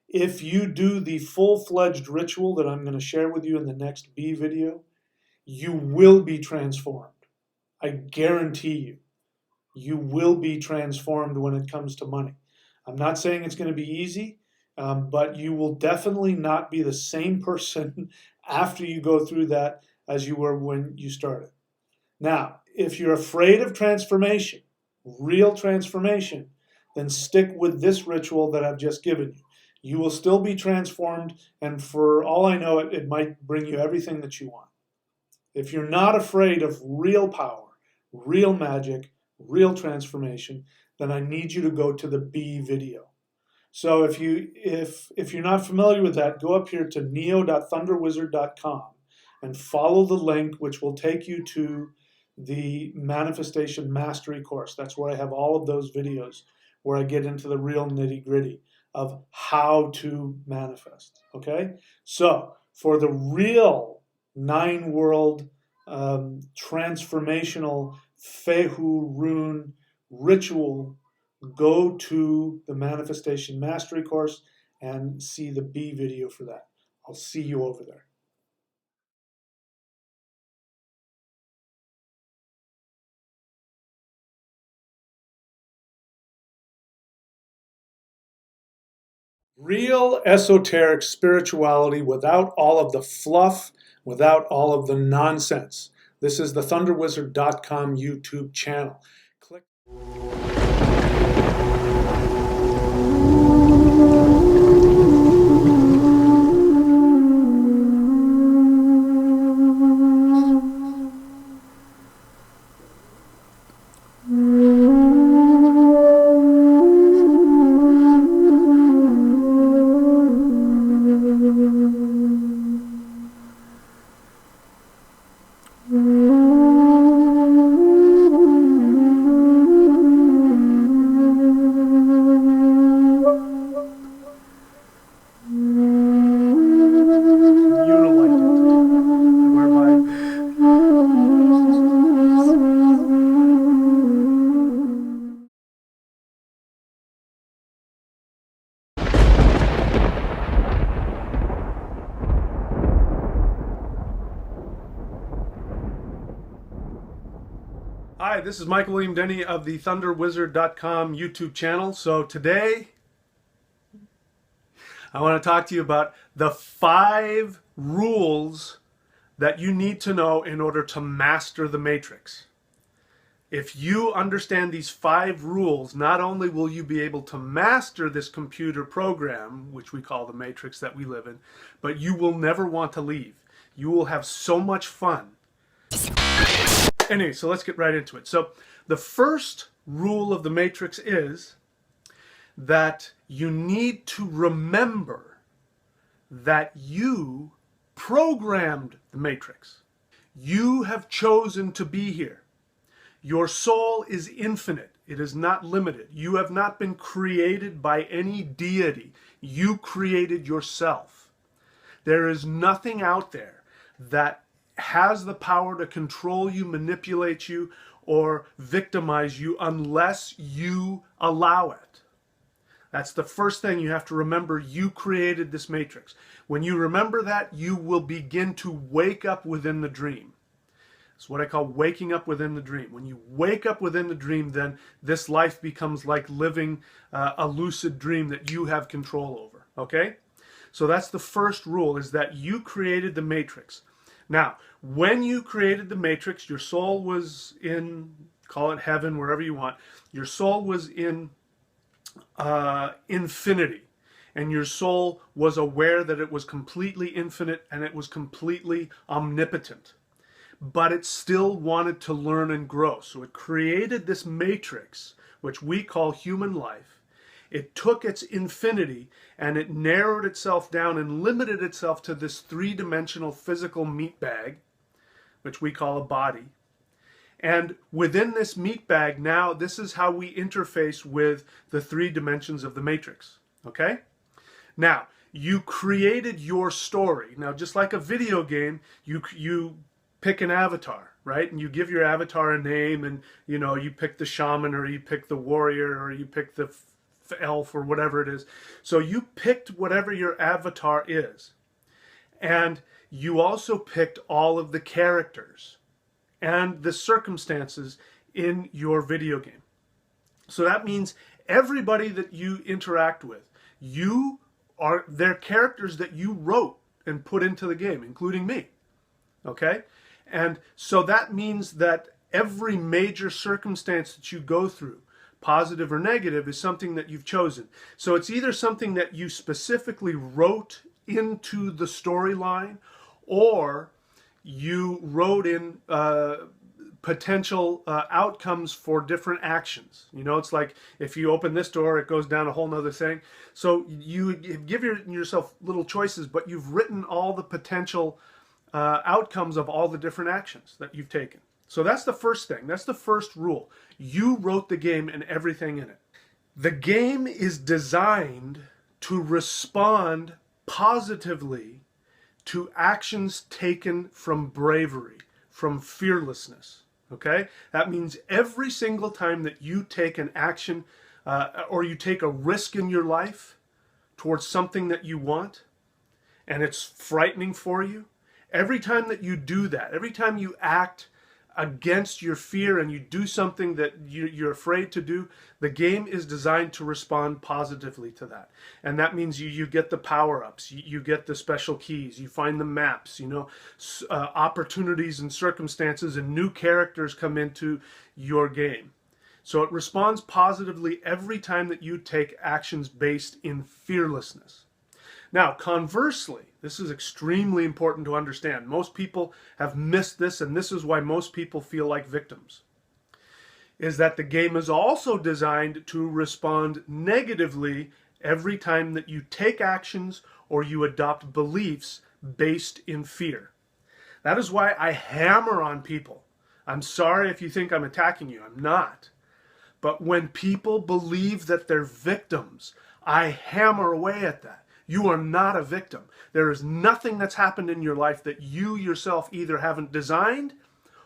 [SPEAKER 1] If you do the full-fledged ritual that I'm going to share with you in the next B video, you will be transformed. I guarantee you. You will be transformed when it comes to money. I'm not saying it's going to be easy, but you will definitely not be the same person after you go through that as you were when you started. Now, if you're afraid of transformation, real transformation, then stick with this ritual that I've just given you. You will still be transformed, and for all I know, it might bring you everything that you want. If you're not afraid of real power, real magic, real transformation, then I need you to go to the B video. So if you're not familiar with that, go up here to neo.thunderwizard.com and follow the link, which will take you to the Manifestation Mastery course. That's where I have all of those videos where I get into the real nitty-gritty of how to manifest. Okay? So for the real 9-world transformational Fehu Rune ritual, go to the Manifestation Mastery course and see the B video for that. I'll see you over there. Real esoteric spirituality without all of the fluff, without all of the nonsense. This is the thunderwizard.com YouTube channel. Click. Hi, this is Michael William Denney of the thunderwizard.com YouTube channel. So today I want to talk to you about the 5 rules that you need to know in order to master the matrix. If you understand these 5 rules, not only will you be able to master this computer program, which we call the matrix that we live in, but you will never want to leave. You will have so much fun. Anyway, so let's get right into it. So the first rule of the matrix is that you need to remember that you programmed the matrix. You have chosen to be here. Your soul is infinite. It is not limited. You have not been created by any deity. You created yourself. There is nothing out there that has the power to control you, manipulate you, or victimize you unless you allow it. That's the first thing you have to remember. You created this matrix. When you remember that, you will begin to wake up within the dream. It's what I call waking up within the dream. When you wake up within the dream, then this life becomes like living a lucid dream that you have control over. Okay? So that's the first rule, is that you created the matrix. Now, when you created the matrix, your soul was in, call it heaven, wherever you want. Your soul was in infinity. And your soul was aware that it was completely infinite and it was completely omnipotent. But it still wanted to learn and grow. So it created this matrix, which we call human life. It took its infinity and it narrowed itself down and limited itself to this 3-dimensional physical meat bag, which we call a body. And within this meat bag, now this is how we interface with the 3 dimensions of the matrix. Okay? Now, you created your story. Now, just like a video game, you pick an avatar, right? And you give your avatar a name, and you pick the shaman, or you pick the warrior, or you pick the elf, or whatever it is. So you picked whatever your avatar is. And you also picked all of the characters and the circumstances in your video game. So that means everybody that you interact with, they're characters that you wrote and put into the game, including me. Okay? And so that means that every major circumstance that you go through,
[SPEAKER 2] positive or negative, is something that you've chosen. So it's either something that you specifically wrote into the storyline, or you wrote in potential outcomes for different actions. You know, it's like if you open this door, it goes down a whole nother thing. So you give yourself little choices, but you've written all the potential outcomes of all the different actions that you've taken. So that's the first thing. That's the first rule. You wrote the game and everything in it. The game is designed to respond positively to actions taken from bravery, from fearlessness. Okay? That means every single time that you take an action or you take a risk in your life towards something that you want, and it's frightening for you, every time that you do that, every time you act against your fear and you do something that you're afraid to do, the game is designed to respond positively to that. And that means you get the power-ups, you get the special keys, you find the maps, you know, opportunities and circumstances, and new characters come into your game. So it responds positively every time that you take actions based in fearlessness. Now, conversely, this is extremely important to understand. Most people have missed this, and this is why most people feel like victims, is that the game is also designed to respond negatively every time that you take actions or you adopt beliefs based in fear. That is why I hammer on people. I'm sorry if you think I'm attacking you. I'm not. But when people believe that they're victims, I hammer away at that. You are not a victim. There is nothing that's happened in your life that you yourself either haven't designed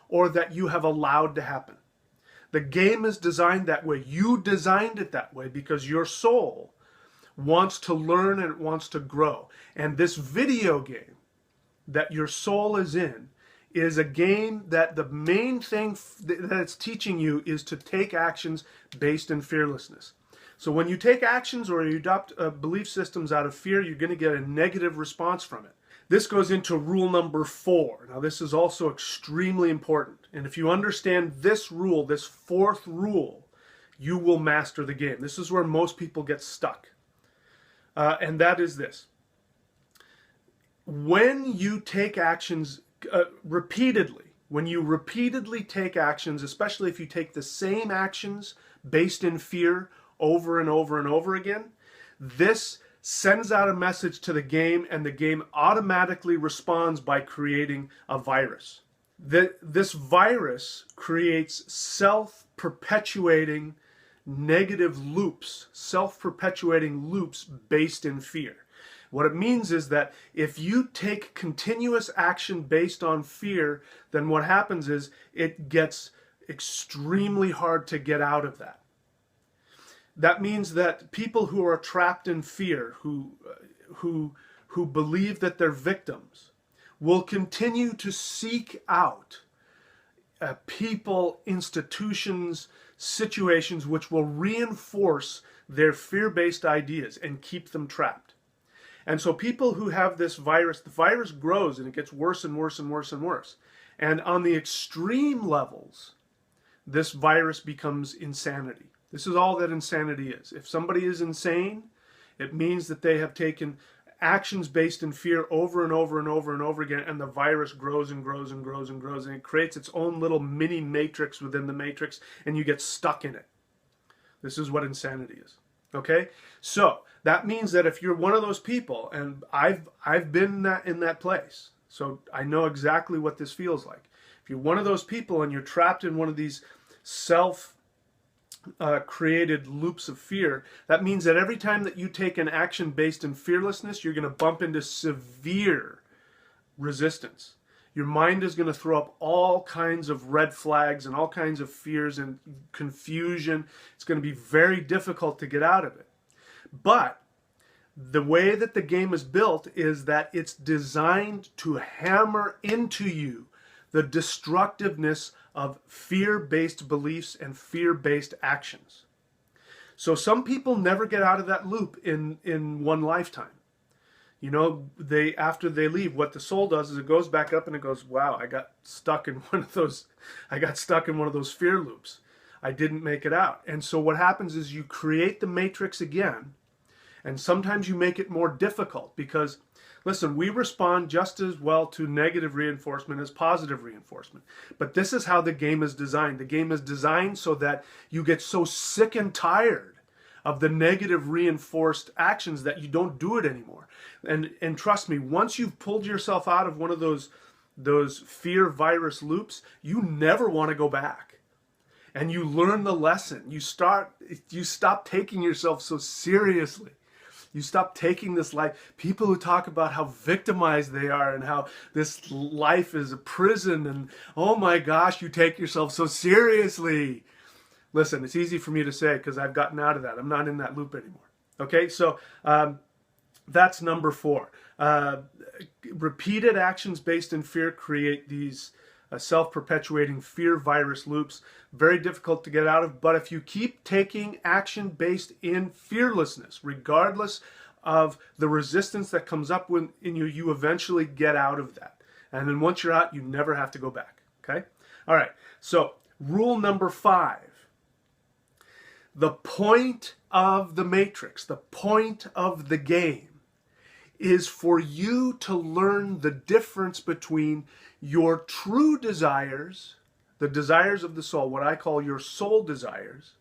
[SPEAKER 2] or that you have allowed to happen. The game is designed that way. You designed it that way because your soul wants to learn and it wants to grow. And this video game that your soul is in is a game that the main thing that it's teaching you is to take actions based in fearlessness. So when you take actions or you adopt belief systems out of fear, you're going to get a negative response from it. This goes into rule number 4. Now this is also extremely important. And if you understand this rule, this 4th rule, you will master the game. This is where most people get stuck. And that is this. When you take actions repeatedly, when you repeatedly take actions, especially if you take the same actions based in fear over and over and over again, this sends out a message to the game, and the game automatically responds by creating a virus. This virus creates self-perpetuating negative loops, self-perpetuating loops based in fear. What it means is that if you take continuous action based on fear, then what happens is it gets extremely hard to get out of that. That means that people who are trapped in fear, who believe that they're victims, will continue to seek out people, institutions, situations which will reinforce their fear-based ideas and keep them trapped. And so people who have this virus, the virus grows and it gets worse and worse and worse and worse. And on the extreme levels, this virus becomes insanity. This is all that insanity is. If somebody is insane, it means that they have taken actions based in fear over and over and over and over again, and the virus grows and grows and grows and grows, and it creates its own little mini matrix within the matrix, and you get stuck in it. This is what insanity is. Okay? So that means that if you're one of those people, and I've been in that place, so I know exactly what this feels like. If you're one of those people and you're trapped in one of these created loops of fear, that means that every time that you take an action based in fearlessness, you're going to bump into severe resistance. Your mind is going to throw up all kinds of red flags and all kinds of fears and confusion. It's going to be very difficult to get out of it. But the way that the game is built is that it's designed to hammer into you the destructiveness of fear-based beliefs and fear-based actions. So some people never get out of that loop in one lifetime. You know, after they leave, what the soul does is it goes back up and it goes, wow, I got stuck in one of those fear loops. I didn't make it out. And so what happens is you create the matrix again, and sometimes you make it more difficult because, listen, we respond just as well to negative reinforcement as positive reinforcement. But this is how the game is designed. The game is designed so that you get so sick and tired of the negative reinforced actions that you don't do it anymore. And trust me, once you've pulled yourself out of one of those fear virus loops, you never want to go back. And you learn the lesson. You stop taking yourself so seriously. You stop taking this life. People who talk about how victimized they are and how this life is a prison and, oh my gosh, you take yourself so seriously. Listen, it's easy for me to say because I've gotten out of that. I'm not in that loop anymore. Okay, so that's number 4. Repeated actions based in fear create these self-perpetuating fear virus loops. Very difficult to get out of, but if you keep taking action based in fearlessness, regardless of the resistance that comes up in you, you eventually get out of that. And then once you're out, you never have to go back. Okay? All right. So rule number 5. The point of the matrix, the point of the game, is for you to learn the difference between your true desires, the desires of the soul, what I call your soul desires,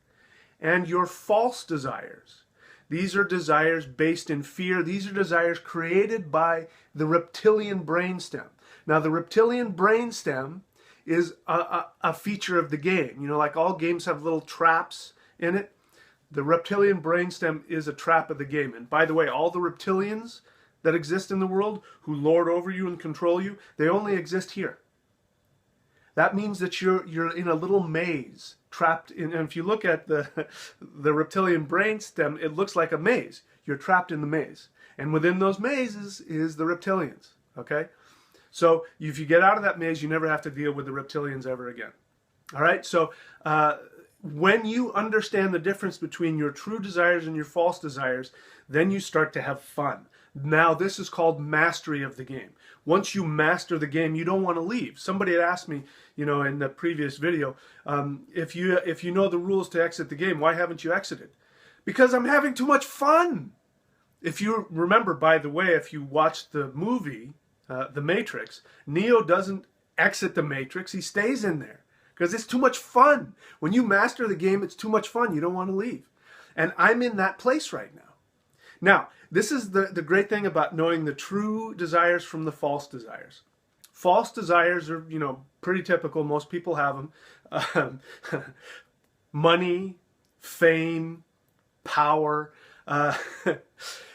[SPEAKER 2] and your false desires. These are desires based in fear. These are desires created by the reptilian brainstem. Now, the reptilian brainstem is a feature of the game. You know, like all games have little traps in it. The reptilian brainstem is a trap of the game. And by the way, all the reptilians that exist in the world who lord over you and control you, they only exist here. That means that you're in a little maze, trapped in, and if you look at the reptilian brainstem, it looks like a maze. You're trapped in the maze. And within those mazes is the reptilians, okay? So if you get out of that maze, you never have to deal with the reptilians ever again. All right, so when you understand the difference between your true desires and your false desires, then you start to have fun. Now, this is called mastery of the game. Once you master the game, you don't want to leave. Somebody had asked me, you know, in the previous video, if you know the rules to exit the game, why haven't you exited? Because I'm having too much fun. If you remember, by the way, if you watch the movie, The Matrix, Neo doesn't exit the Matrix. He stays in there because it's too much fun. When you master the game, it's too much fun. You don't want to leave. And I'm in that place right now. Now, this is the great thing about knowing the true desires from the false desires. False desires are, you know, pretty typical. Most people have them. Money, fame, power.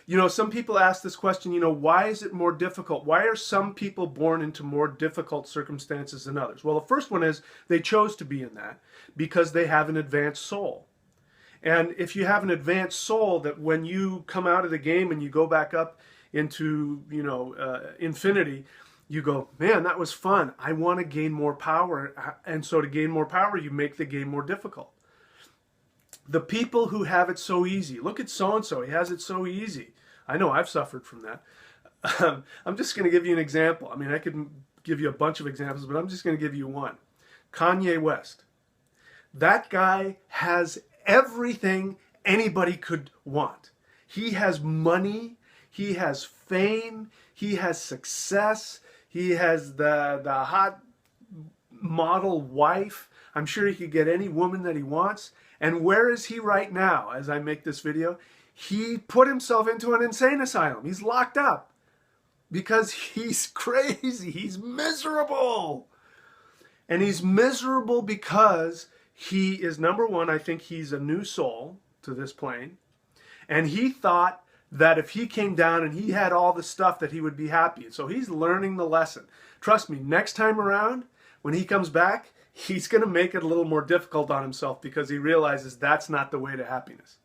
[SPEAKER 2] You know, some people ask this question, you know, why is it more difficult? Why are some people born into more difficult circumstances than others? Well, the first one is they chose to be in that because they have an advanced soul. And if you have an advanced soul, that when you come out of the game and you go back up into, you know, infinity, you go, man, that was fun. I want to gain more power. And so to gain more power, you make the game more difficult. The people who have it so easy, look at so-and-so, he has it so easy. I know I've suffered from that. I'm just going to give you an example. I mean, I could give you a bunch of examples, but I'm just going to give you one. Kanye West. That guy has everything anybody could want. He has money, he has fame, he has success, he has the hot model wife. I'm sure he could get any woman that he wants. And where is he right now as I make this video? He put himself into an insane asylum. He's locked up because he's crazy. He's miserable. And he's miserable because he is, number one, I think he's a new soul to this plane. And he thought that if he came down and he had all the stuff that he would be happy. And so he's learning the lesson. Trust me, next time around, when he comes back, he's going to make it a little more difficult on himself because he realizes that's not the way to happiness.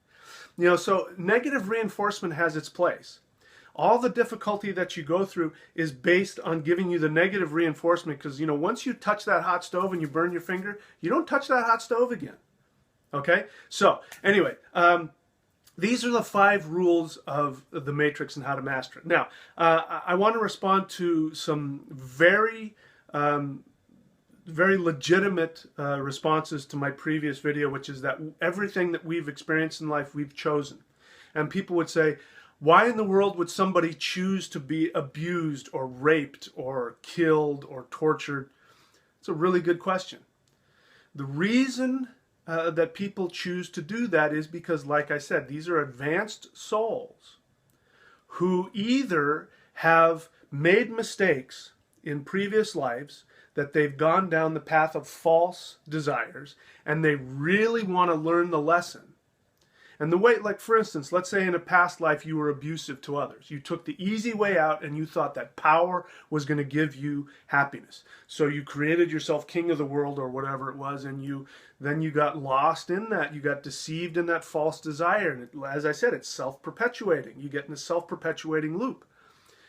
[SPEAKER 2] You know, so negative reinforcement has its place. All the difficulty that you go through is based on giving you the negative reinforcement because, you know, once you touch that hot stove and you burn your finger, you don't touch that hot stove again. Okay? So, anyway, these are the 5 rules of the Matrix and how to master it. Now, I want to respond to some very very legitimate responses to my previous video, which is that everything that we've experienced in life, we've chosen. And people would say, why in the world would somebody choose to be abused or raped or killed or tortured? It's a really good question. The reason that people choose to do that is because, like I said, these are advanced souls who either have made mistakes in previous lives, that they've gone down the path of false desires, and they really want to learn the lesson. And the way, like for instance, let's say in a past life you were abusive to others. You took the easy way out and you thought that power was going to give you happiness. So you created yourself king of the world or whatever it was, and then you got lost in that. You got deceived in that false desire. And as I said, it's self-perpetuating. You get in a self-perpetuating loop.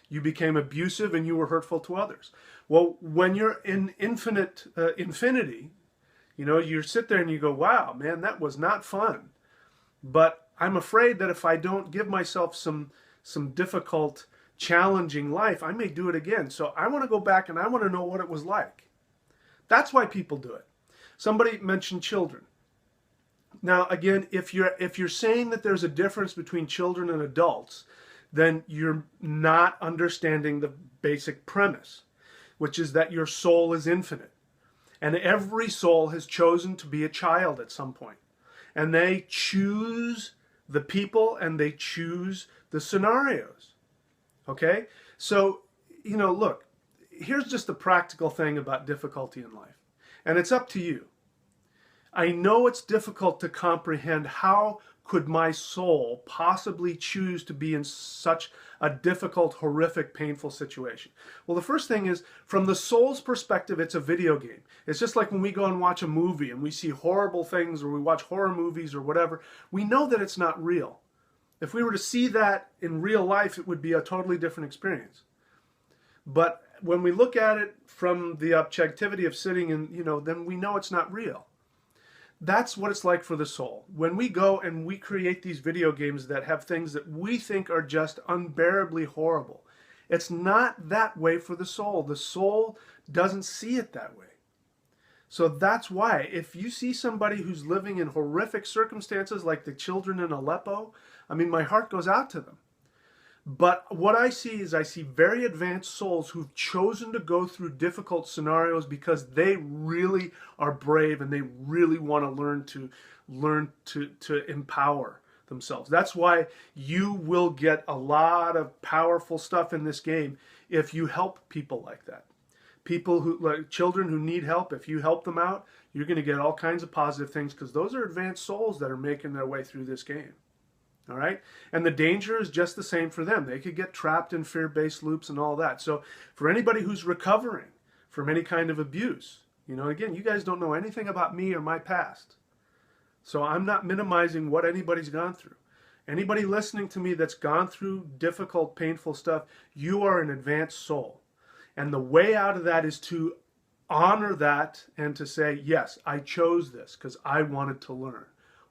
[SPEAKER 2] You became abusive and you were hurtful to others. Well, when you're in infinity, you sit there and you go, wow, man, that was not fun. But I'm afraid that if I don't give myself some difficult, challenging life, I may do it again. So I want to go back and I want to know what it was like. That's why people do it. Somebody mentioned children. Now, again, if you're saying that there's a difference between children and adults, then you're not understanding the basic premise, which is that your soul is infinite. And every soul has chosen to be a child at some point. And they choose the people and they choose the scenarios. Okay? So, look, here's just the practical thing about difficulty in life. And it's up to you. I know it's difficult to comprehend how could my soul possibly choose to be in such a difficult, horrific, painful situation? Well, the first thing is, from the soul's perspective, it's a video game. It's just like when we go and watch a movie and we see horrible things, or we watch horror movies or whatever, we know that it's not real. If we were to see that in real life, it would be a totally different experience. But when we look at it from the objectivity of sitting and, then we know it's not real. That's what it's like for the soul. When we go and we create these video games that have things that we think are just unbearably horrible, it's not that way for the soul. The soul doesn't see it that way. So that's why if you see somebody who's living in horrific circumstances like the children in Aleppo, my heart goes out to them. But what I see very advanced souls who've chosen to go through difficult scenarios because they really are brave and they really want to learn to empower themselves. That's why you will get a lot of powerful stuff in this game if you help people like that. People like children who need help, if you help them out, you're going to get all kinds of positive things, because those are advanced souls that are making their way through this game. All right? And the danger is just the same for them. They could get trapped in fear-based loops and all that. So for anybody who's recovering from any kind of abuse, again, you guys don't know anything about me or my past. So I'm not minimizing what anybody's gone through. Anybody listening to me that's gone through difficult, painful stuff, you are an advanced soul. And the way out of that is to honor that and to say, yes, I chose this because I wanted to learn.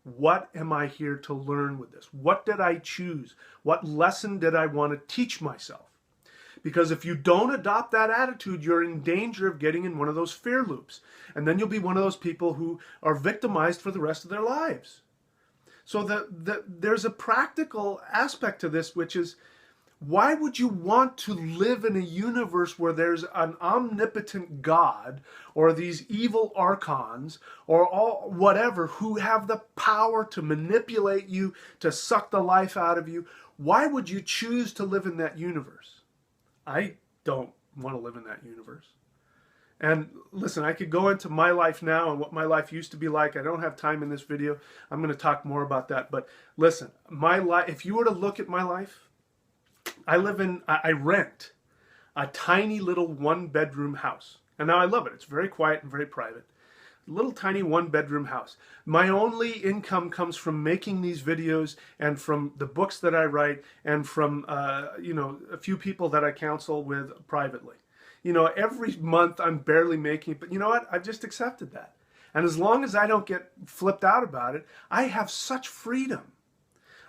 [SPEAKER 2] What am I here to learn with this? What did I choose? What lesson did I want to teach myself? Because if you don't adopt that attitude, you're in danger of getting in one of those fear loops. And then you'll be one of those people who are victimized for the rest of their lives. So there's a practical aspect to this, which is, why would you want to live in a universe where there's an omnipotent God or these evil archons or all whatever who have the power to manipulate you, to suck the life out of you? Why would you choose to live in that universe? I don't want to live in that universe. And listen, I could go into my life now and what my life used to be like. I don't have time in this video. I'm going to talk more about that. But listen, my life, if you were to look at my life, I rent a tiny little one-bedroom house. And now I love it. It's very quiet and very private. Little tiny one-bedroom house. My only income comes from making these videos and from the books that I write and from, a few people that I counsel with privately. Every month I'm barely making it, but you know what? I've just accepted that. And as long as I don't get flipped out about it, I have such freedom.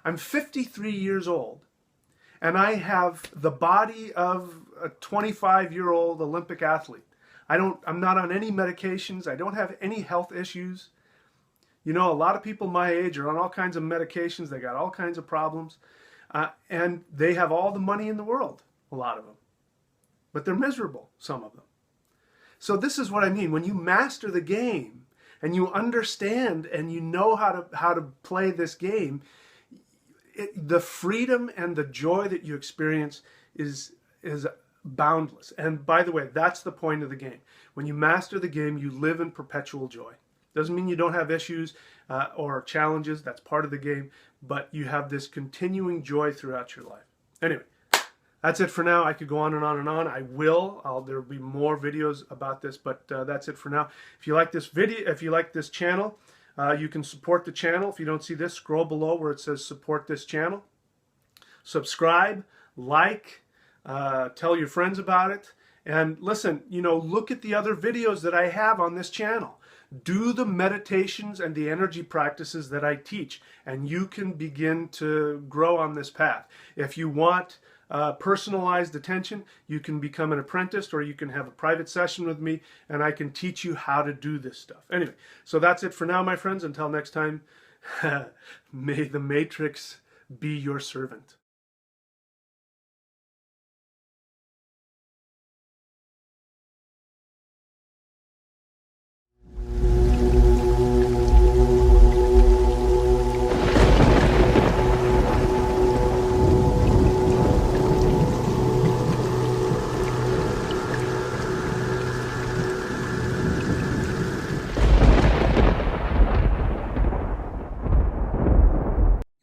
[SPEAKER 2] I'm 53 years old. And I have the body of a 25-year-old Olympic athlete. I'm not on any medications. I don't have any health issues. You know, a lot of people my age are on all kinds of medications. They got all kinds of problems. And they have all the money in the world, a lot of them. But they're miserable, some of them. So this is what I mean. When you master the game and you understand and you know how to play this game, the freedom and the joy that you experience is boundless. And by the way, that's the point of the game. When you master the game, you live in perpetual joy. Doesn't mean you don't have issues or challenges. That's part of the game. But you have this continuing joy throughout your life. Anyway, that's it for now. I could go on and on and on. I will. There will be more videos about this, but that's it for now. If you like this video, if you like this channel, you can support the channel. If you don't see this, scroll below where it says support this channel. Subscribe, like, tell your friends about it. And listen, you know, look at the other videos that I have on this channel. Do the meditations and the energy practices that I teach, and you can begin to grow on this path. If you want personalized attention, you can become an apprentice, or you can have a private session with me, and I can teach you how to do this stuff. Anyway, so that's it for now, my friends. Until next time, may the Matrix be your servant.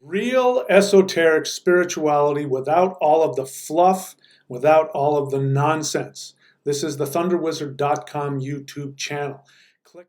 [SPEAKER 1] Real esoteric spirituality without all of the fluff, without all of the nonsense. This is the thunderwizard.com YouTube channel. Click.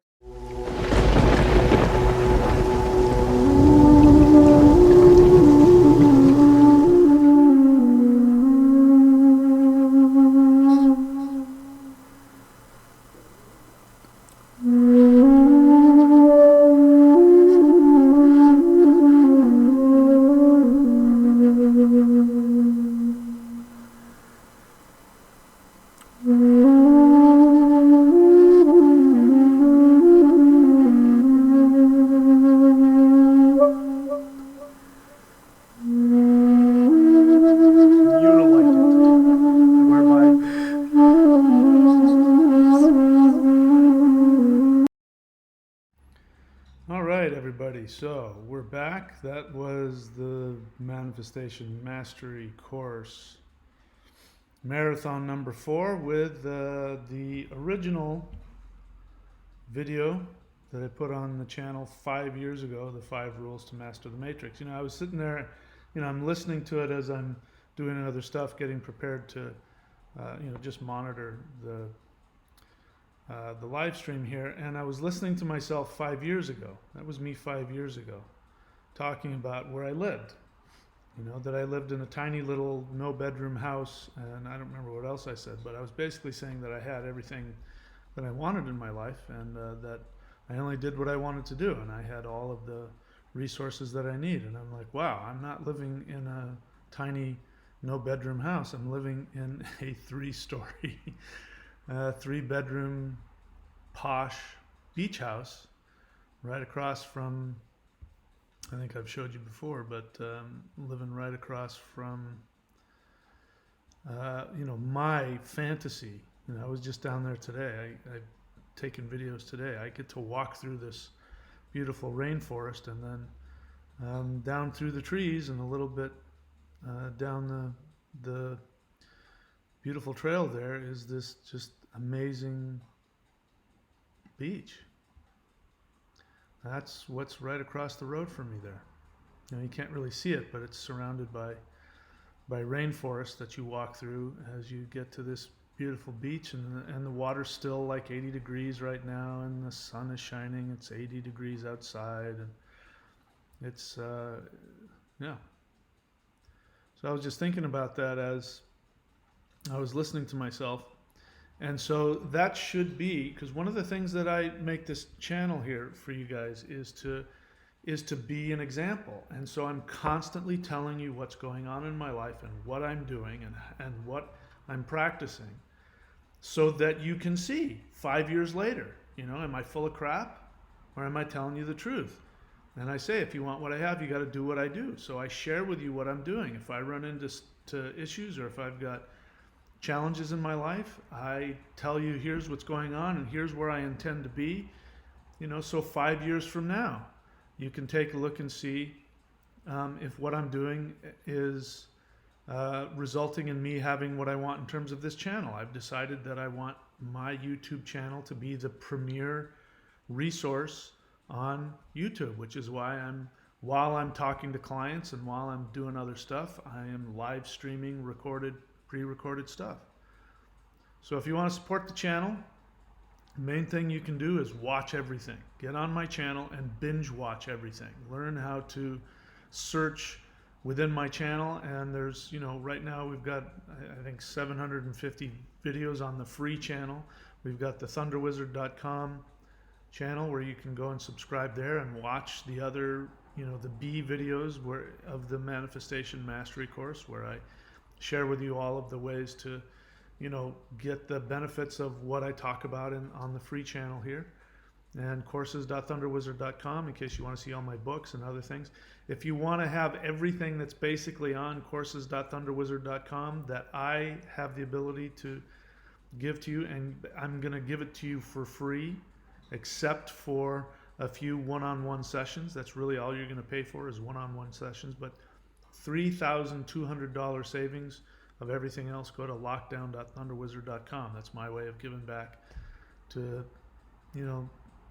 [SPEAKER 1] All right, everybody. So we're back. That was the Manifestation Mastery course, marathon number 4, with the original video that I put on the channel 5 years ago, the 5 rules to master the matrix. You know, I was sitting there, you know, I'm listening to it as I'm doing other stuff, getting prepared to, you know, just monitor the live stream here, and I was listening to myself 5 years ago. That was me 5 years ago, talking about where I lived. You know, that I lived in a tiny little no-bedroom house, and I don't remember what else I said, but I was basically saying that I had everything that I wanted in my life, and that I only did what I wanted to do, and I had all of the resources that I need. And I'm like, wow, I'm not living in a tiny no-bedroom house. I'm living in a 3-story 3-bedroom posh beach house right across from, I think I've showed you before, but living right across from you know, my fantasy. You know, I was just down there today. I've taken videos today. I get to walk through this beautiful rainforest, and then down through the trees and a little bit down the beautiful trail there is this just amazing beach. That's what's right across the road from me there. You know, you can't really see it, but it's surrounded by rainforest that you walk through as you get to this beautiful beach, and the water's still like 80 degrees right now, and the sun is shining. It's 80 degrees outside, and it's yeah. So I was just thinking about that as I was listening to myself. And so that should be, because one of the things that I make this channel here for you guys is to be an example. And so I'm constantly telling you what's going on in my life and what I'm doing and what I'm practicing,
[SPEAKER 2] so that you can see 5 years later, am I full of crap or am I telling you the truth? And I say, if you want what I have, you got to do what I do. So I share with you what I'm doing. If I run into issues or if I've got challenges in my life, I tell you, here's what's going on and here's where I intend to be. So 5 years from now, you can take a look and see if what I'm doing is resulting in me having what I want in terms of this channel. I've decided that I want my YouTube channel to be the premier resource on YouTube, which is why while I'm talking to clients and while I'm doing other stuff, I am live streaming pre-recorded stuff. So if you want to support the channel, the main thing you can do is watch everything. Get on my channel and binge watch everything. Learn how to search within my channel, and there's, right now we've got, I think, 750 videos on the free channel. We've got the thunderwizard.com channel where you can go and subscribe there and watch the other, the B videos of the Manifestation Mastery course, where I share with you all of the ways to, get the benefits of what I talk about on the free channel here. And courses.thunderwizard.com in case you want to see all my books and other things. If you want to have everything that's basically on courses.thunderwizard.com that I have the ability to give to you, and I'm going to give it to you for free, except for a few one-on-one sessions. That's really all you're going to pay for is one-on-one sessions. But $3,200 savings of everything else, go to lockdown.thunderwizard.com. That's my way of giving back to,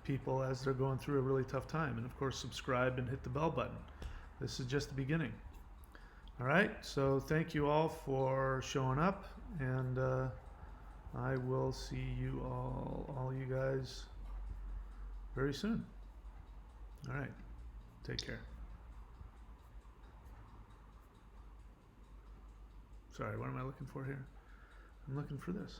[SPEAKER 2] people as they're going through a really tough time. And of course, subscribe and hit the bell button. This is just the beginning. All right, so thank you all for showing up, and I will see you all you guys, very soon. All right, take care. Sorry, what am I looking for here? I'm looking for this.